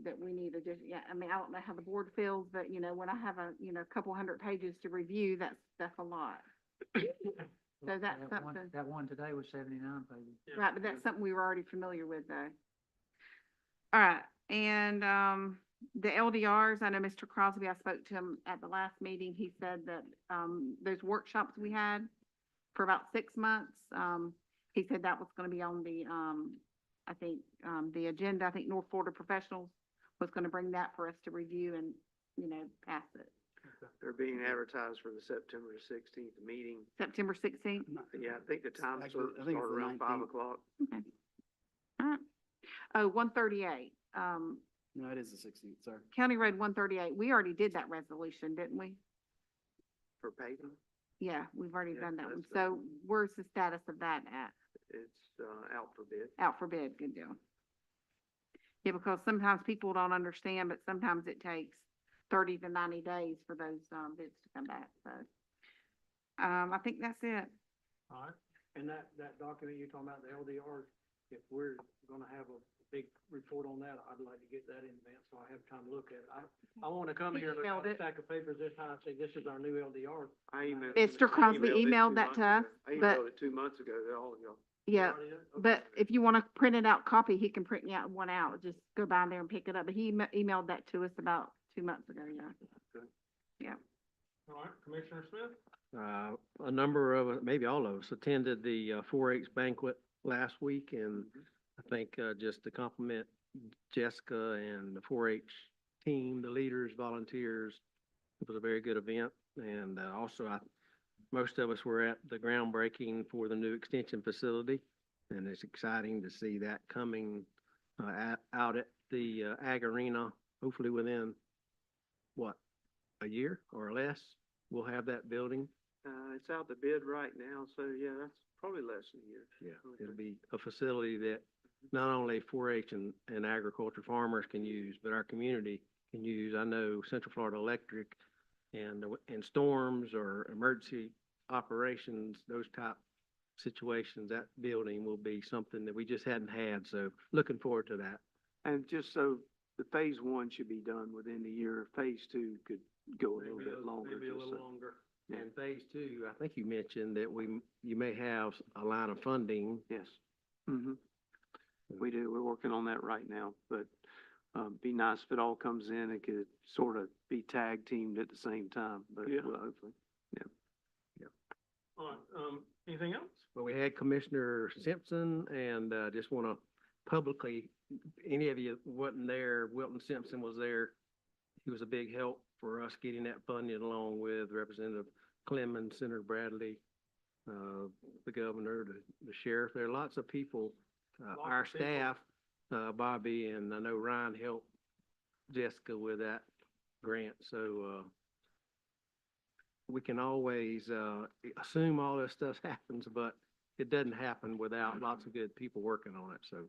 that we need to just, I mean, I don't know how the board feels, but, when I have a couple hundred pages to review, that's a lot. So that's something. That one today was 79 pages. Yeah. Right, but that's something we were already familiar with though. All right, and, the LDRs, I know Mr. Crosby, I spoke to him at the last meeting. He said that, those workshops we had for about 6 months, he said that was gonna be on the, I think, the agenda. I think North Florida Professionals was gonna bring that for us to review and, pass it. They're being advertised for the September 16th meeting. September 16th? Yeah, I think the time Actually, start I think it's the around 5 19th. o'clock. Okay. All right. Oh, 138, No, it is the 16th, sorry. County Road 138. We already did that resolution, didn't we? For paving, Yeah, we've already Yeah, done that one. that's So where's the status of that at? it's, out for bid. Out for bid, good deal. Yeah, because sometimes people don't understand, but sometimes it takes 30 to 90 days for those, bids to come back, so. I think that's it. All right. And that document you're talking about, the LDRs, if we're gonna have a big report on that, I'd like to get that in advance, so I have time to look at it. I wanna come He here, look emailed at a it. stack of papers this high, say, this is our new LDR. I emailed. Mr. Crosby it emailed 2 that to months us, ago. I but- emailed it 2 months ago to all of y'all. Yeah, Already done? Okay. but if you want to print it out copy, he can print you out one out. Just go by there and pick it up. But he emailed that to us about 2 months ago, yeah. Good. Yeah. All right, Commissioner Smith? A number of, maybe all of us attended the 4-H banquet last week, and I think just to compliment Jessica and the 4-H team, the leaders, volunteers, it was a very good event. And also most of us were at the groundbreaking for the new extension facility, and it's exciting to see that coming, out at the, Ag Arena, hopefully within, what, a year or less? We'll have that building. It's out the bid right now, so yeah, that's probably less than a year. Yeah, it'll be a facility that not only 4-H and agriculture farmers can use, but our community can use. I know Central Florida Electric and storms or emergency operations, those type situations, that building will be something that we just hadn't had, so looking forward to that. And just so, the phase one should be done within the year. Phase two could go a little bit longer. Maybe a just little so- longer. Yeah. And phase two, I think you mentioned that you may have a line of funding. Yes. We do. We're working on that right now, but, be nice if it all comes in and could sort of be tag teamed at the same time, but Yeah. we'll hopefully. All right, anything else? Well, we had Commissioner Simpson, and just want to publicly, any of you wasn't there, Wilton Simpson was there. He was a big help for us getting that funding, along with Representative Clemens, Senator Bradley, the governor, the sheriff. There are lots of people, our of people. staff, Bobby, and I know Ryan helped Jessica with that grant, so we can always assume all this stuff happens, but it doesn't happen without lots of good people working on it, so.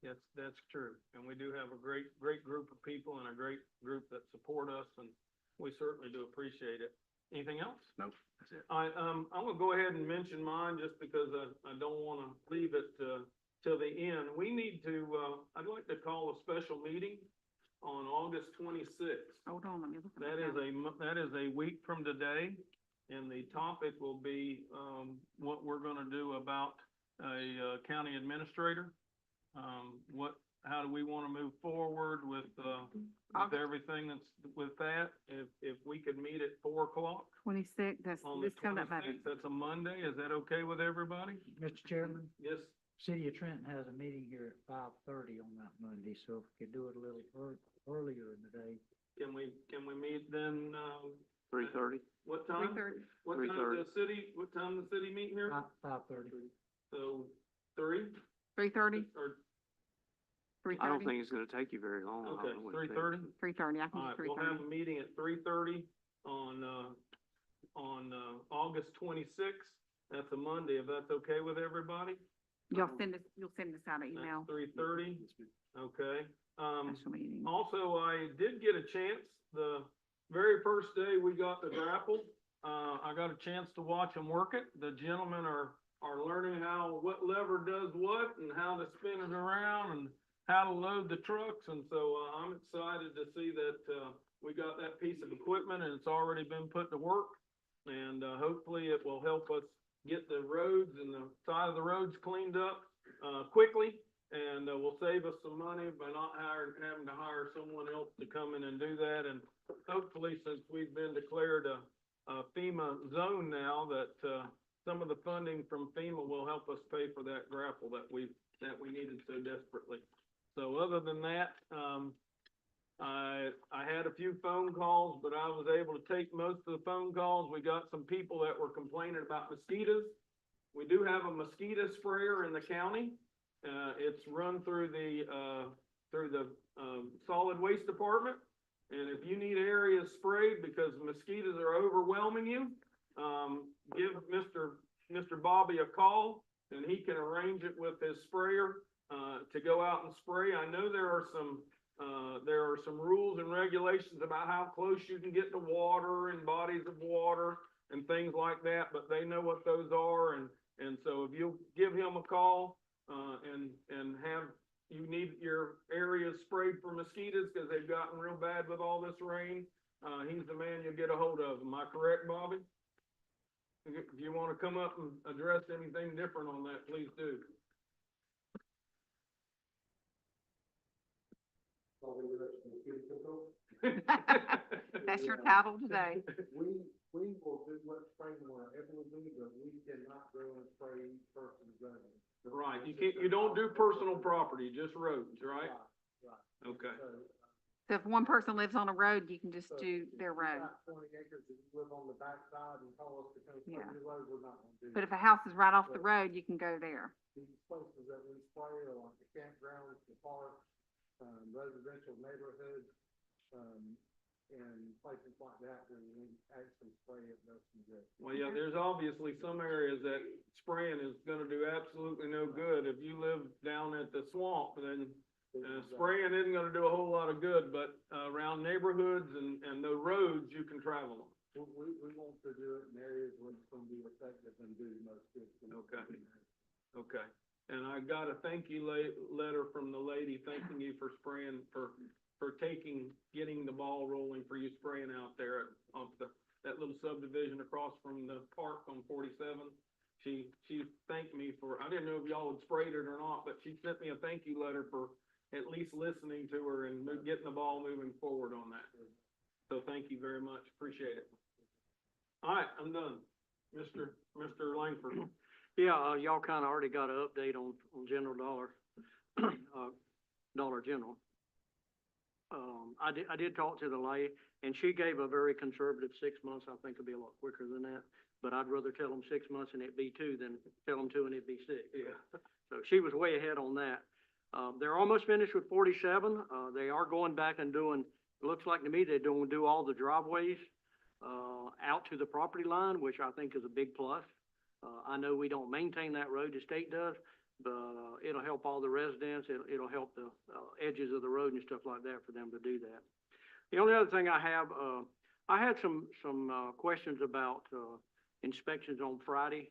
Yes, that's true. And we do have a great group of people and a great group that support us, and we certainly do appreciate it. Anything else? No, that's it. I'm gonna go ahead and mention mine just because I don't wanna leave it, till the end. We need to, I'd like to call a special meeting on August 26th. Hold on, let me look at my That is calendar. that is a week from today, and the topic will be, what we're gonna do about a, county administrator. How do we wanna move forward with everything that's with that? If we could meet at 4 o'clock 26, that's, on the this coming up, 26th, that's a Monday, is that okay with everybody? Mr. Chairman, Yes, City of Trenton has a meeting here at 5:30 on that Monday, so if we could do it a little earlier in the day. can we meet then, 3:30? what time? 3:30. What time does what time does the city meet here? 5:30. So, 3? 3:30, Or, 3:30. I don't think it's gonna take you very long. I okay, don't know what you think. 3:30? 3:30, I can All do right, we'll have 3:30. a meeting at 3:30 on August 26th. That's a Monday, if that's okay with everybody? You'll send us out an email, 3:30, okay. special meeting. Also, I did get a chance, the very first day we got the grapple, I got a chance to watch them work it. The gentlemen are learning what lever does what and how to spin it around and how to load the trucks. And so, I'm excited to see that, we got that piece of equipment and it's already been put to work. And, hopefully it will help us get the roads and the side of the roads cleaned up, quickly. And, will save us some money by not having to hire someone else to come in and do that. And hopefully, since we've been declared a FEMA zone now, that, some of the funding from FEMA will help us pay for that grapple that we needed so desperately. So other than that, I had a few phone calls, but I was able to take most of the phone calls. We got some people that were complaining about mosquitoes. We do have a mosquito sprayer in the county. It's run through the solid waste department. And if you need areas sprayed because mosquitoes are overwhelming you, give Mr. Bobby a call and he can arrange it with his sprayer, to go out and spray. I know there are some rules and regulations about how close you can get to water and bodies of water and things like that, but they know what those are. And so if you'll give him a call, and you need your area sprayed for mosquitoes because they've gotten real bad with all this rain, he's the man you'll get a hold of. Am I correct, Bobby? If you want to come up and address anything different on that, please do. That's your title today. We will do what spraying wherever we do, but we cannot go and spray each person's zone. Right, you don't do personal property, just roads, right? Right. Okay. So, So if one person lives on a road, you can just do their road. 20 acres that you live on the backside and call us to come Yeah. your road, we're not gonna do But that. if a house is right off the road, you can go there. These places that we spray are like the campgrounds, the parks, residential neighborhoods, and places like that where we actually spray it, does some good. Well, yeah, there's obviously some areas that spraying is gonna do absolutely no good. If you live down at the swamp, then spraying isn't gonna do a whole lot of good, but, around neighborhoods and the roads, you can travel them. We want to do it in areas where it's gonna be effective and do the most good. Okay. Okay, and I got a thank you letter from the lady thanking you for spraying, for getting the ball rolling for you spraying out there off that little subdivision across from the park on 47. She thanked me for, I didn't know if y'all had sprayed it or not, but she sent me a thank you letter for at least listening to her and getting the ball moving forward on that. So thank you very much, appreciate it. All right, I'm done. Mr. Langford. Yeah, y'all kinda already got an update on General Dollar, Dollar General. I did talk to the lady, and she gave a very conservative 6 months. I think it'll be a lot quicker than that. But I'd rather tell them 6 months and it be 2 than tell them 2 and it be 6. Yeah. So she was way ahead on that. They're almost finished with 47. They are going back and doing, it looks like to me, they're do all the driveways, out to the property line, which I think is a big plus. I know we don't maintain that road, the state does, but, it'll help all the residents, it'll help the, edges of the road and stuff like that for them to do that. The only other thing I have, I had some questions about, inspections on Friday,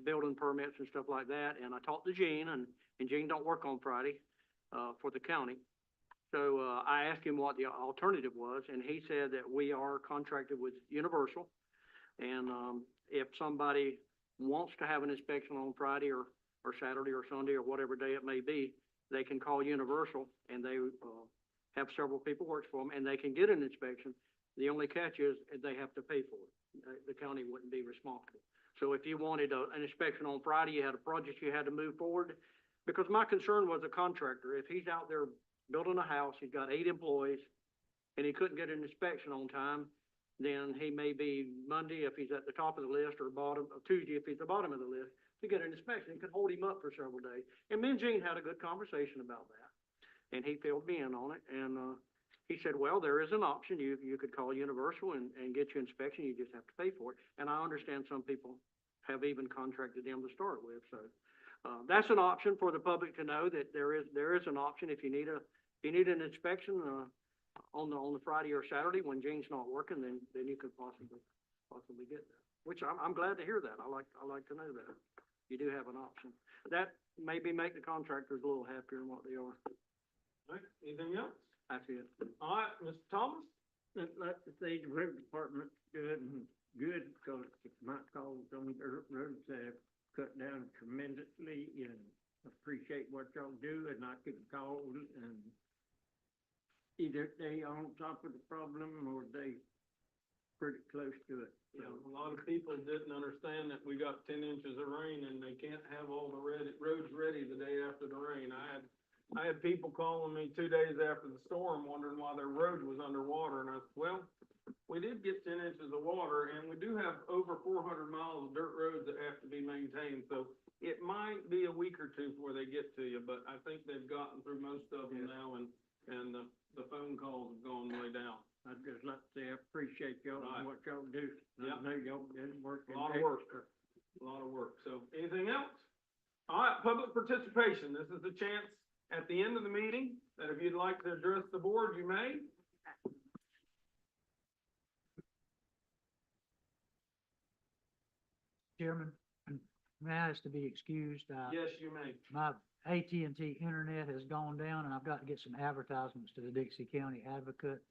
building permits and stuff like that, and I talked to Gene, and Gene don't work on Friday, for the county. So, I asked him what the alternative was, and he said that we are contracted with Universal, and, if somebody wants to have an inspection on Friday or Saturday or Sunday or whatever day it may be, they can call Universal, and they, have several people work for them, and they can get an inspection. The only catch is they have to pay for it. The county wouldn't be responsible. So if you wanted an inspection on Friday, you had a project you had to move forward, because my concern was a contractor. If he's out there building a house, he's got 8 employees, and he couldn't get an inspection on time, then he may be Monday if he's at the top of the list, or Tuesday if he's the bottom of the list, to get an inspection. It could hold him up for several days. And me and Gene had a good conversation about that, and he filled me in on it, and, he said, well, there is an option. You could call Universal and get your inspection. You just have to pay for it. And I understand some people have even contracted them to start with. So, that's an option for the public to know, that there is an option if you need an inspection, on the Friday or Saturday when Gene's not working, then you could possibly get that. Which I'm glad to hear that. I like to know that. You do have an option. That maybe make the contractors a little happier than what they are. All right, anything else? That's it. All right, Mr. Thomas? I'd like to say the road department's good, because my calls on dirt roads have cut down tremendously, and appreciate what y'all do, and I could call and either they on top of the problem or they pretty close to it. You know, a lot of people didn't understand that we got 10 inches of rain and they can't have all the roads ready the day after the rain. I had people calling me 2 days after the storm wondering why their road was underwater, and I said, well, we did get 10 inches of water, and we do have over 400 miles of dirt roads that have to be maintained, so it might be a week or two before they get to you, but I think they've gotten through most of them now, and the phone calls have gone way down. I'd just like to say I appreciate y'all Right. and what y'all do. Yeah. I know y'all been working. A lot of work. extra. A lot of work. So, anything else? All right, public participation. This is the chance at the end of the meeting that if you'd like to address the board, you may. Chairman, may I ask to be excused? Yes, you may. My AT&T internet has gone down, and I've got to get some advertisements to the Dixie County Advocate,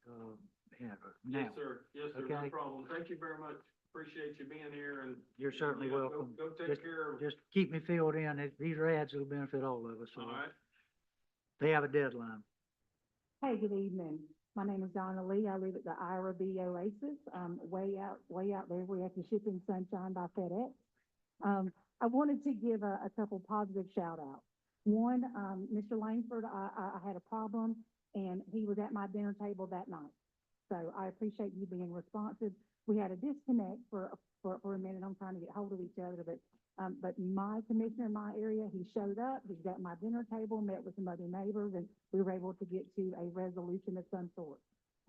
now. Yes, sir. Yes, sir. No Okay. problem. Thank you very much. Appreciate you being here, and You're certainly yeah, welcome. Go take Just- care of. Just keep me filled in. These are ads that'll benefit all of us, so All right. they have a deadline. Hey, good evening. My name is Donna Lee. I live at the Ira B Oasis, way out there. We're at the Shipping Sunshine by FedEx. I wanted to give a couple positive shout outs. One, Mr. Langford, I had a problem, and he was at my dinner table that night. So I appreciate you being responsive. We had a disconnect for a minute. I'm trying to get hold of each other, but my commissioner in my area, he showed up, he's at my dinner table, met with some other neighbors, and we were able to get to a resolution of some sort.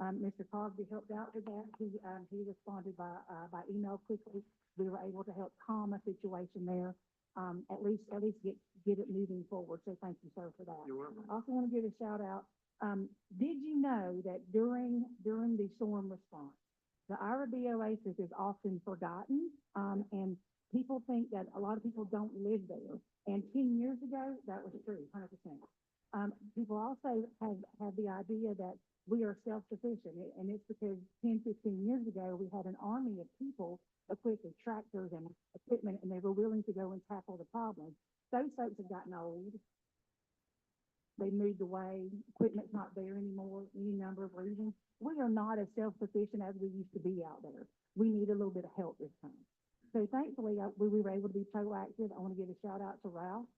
Mr. Cosby helped out with that. He responded by email quickly. We were able to help calm a situation there, at least get it moving forward. So thank you, sir, for that. You're welcome. I also want to give a shout out. Did you know that during the storm response, the Ira B Oasis is often forgotten, and people think that a lot of people don't live there. And 10 years ago, that was true, 100%. People also have the idea that we are self-sufficient, and it's because 10, 15 years ago, we had an army of people equipped with tractors and equipment, and they were willing to go and tackle the problem. Those folks have gotten old. They moved away, equipment's not there anymore, any number of reasons. We are not as self-sufficient as we used to be out there. We need a little bit of help this time. So thankfully, we were able to be proactive. I want to give a shout out to Ralph.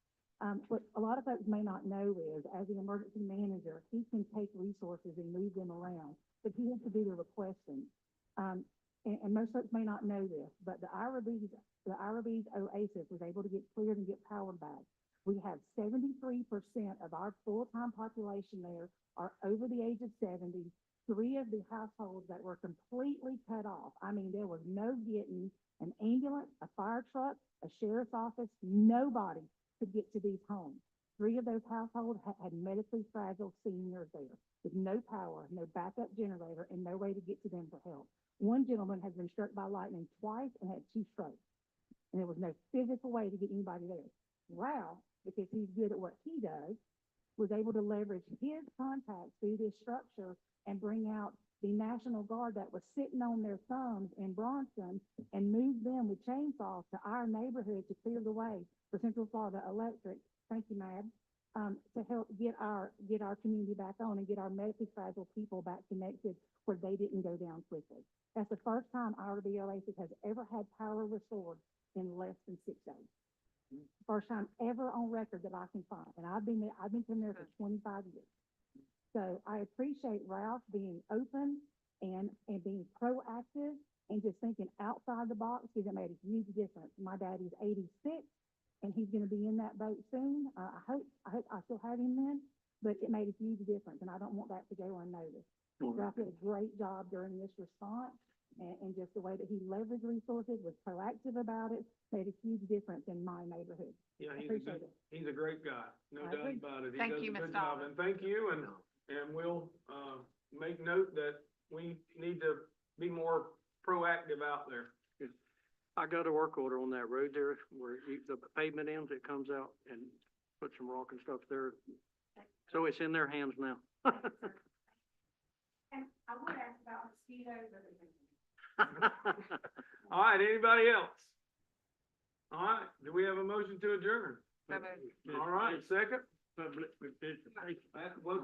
What a lot of folks may not know is, as the emergency manager, he can take resources and move them around, but he has to do the requesting. And most folks may not know this, but the Ira B's Oasis was able to get cleared and get power back. We have 73% of our full-time population there are over the age of 70. 3 of the households that were completely cut off. I mean, there was no getting an ambulance, a fire truck, a sheriff's office, nobody could get to these homes. 3 of those households had medically fragile seniors there with no power, no backup generator, and no way to get to them for help. One gentleman has been struck by lightning twice and had 2 strokes, and there was no physical way to get anybody there. Ralph, because he's good at what he does, was able to leverage his contacts through this structure and bring out the National Guard that was sitting on their thumbs in Bronson and move them with chainsaws to our neighborhood to clear the way for Central Florida Electric. Thank you, Mad. To help get our community back on and get our medically fragile people back connected where they didn't go down quickly. That's the first time our Oasis has ever had power restored in less than 6 days. First time ever on record that I can find, and I've been there for 25 years. So I appreciate Ralph being open and being proactive and just thinking outside the box, because it made a huge difference. My daddy's 86, and he's going to be in that boat soon. I hope I still have him then, but it made a huge difference, and I don't want that to go unnoticed. Ralph did a great job during this response, and just the way that he leveraged resources, was proactive about it, made a huge difference in my neighborhood. Yeah, Appreciate it. he's a great guy, no I doubt agree. about it. He Thank does you, a Ms. good job. Dobbin. And thank you, and we'll, make note that we need to be more proactive out there. I got a work order on that road there where the pavement ends, it comes out and put some rock and stuff there. So it's in their hands now. And I would ask about mosquitoes or All right, anybody else? All right, do we have a motion to adjourn? So moved. All right, second? Public participation. That was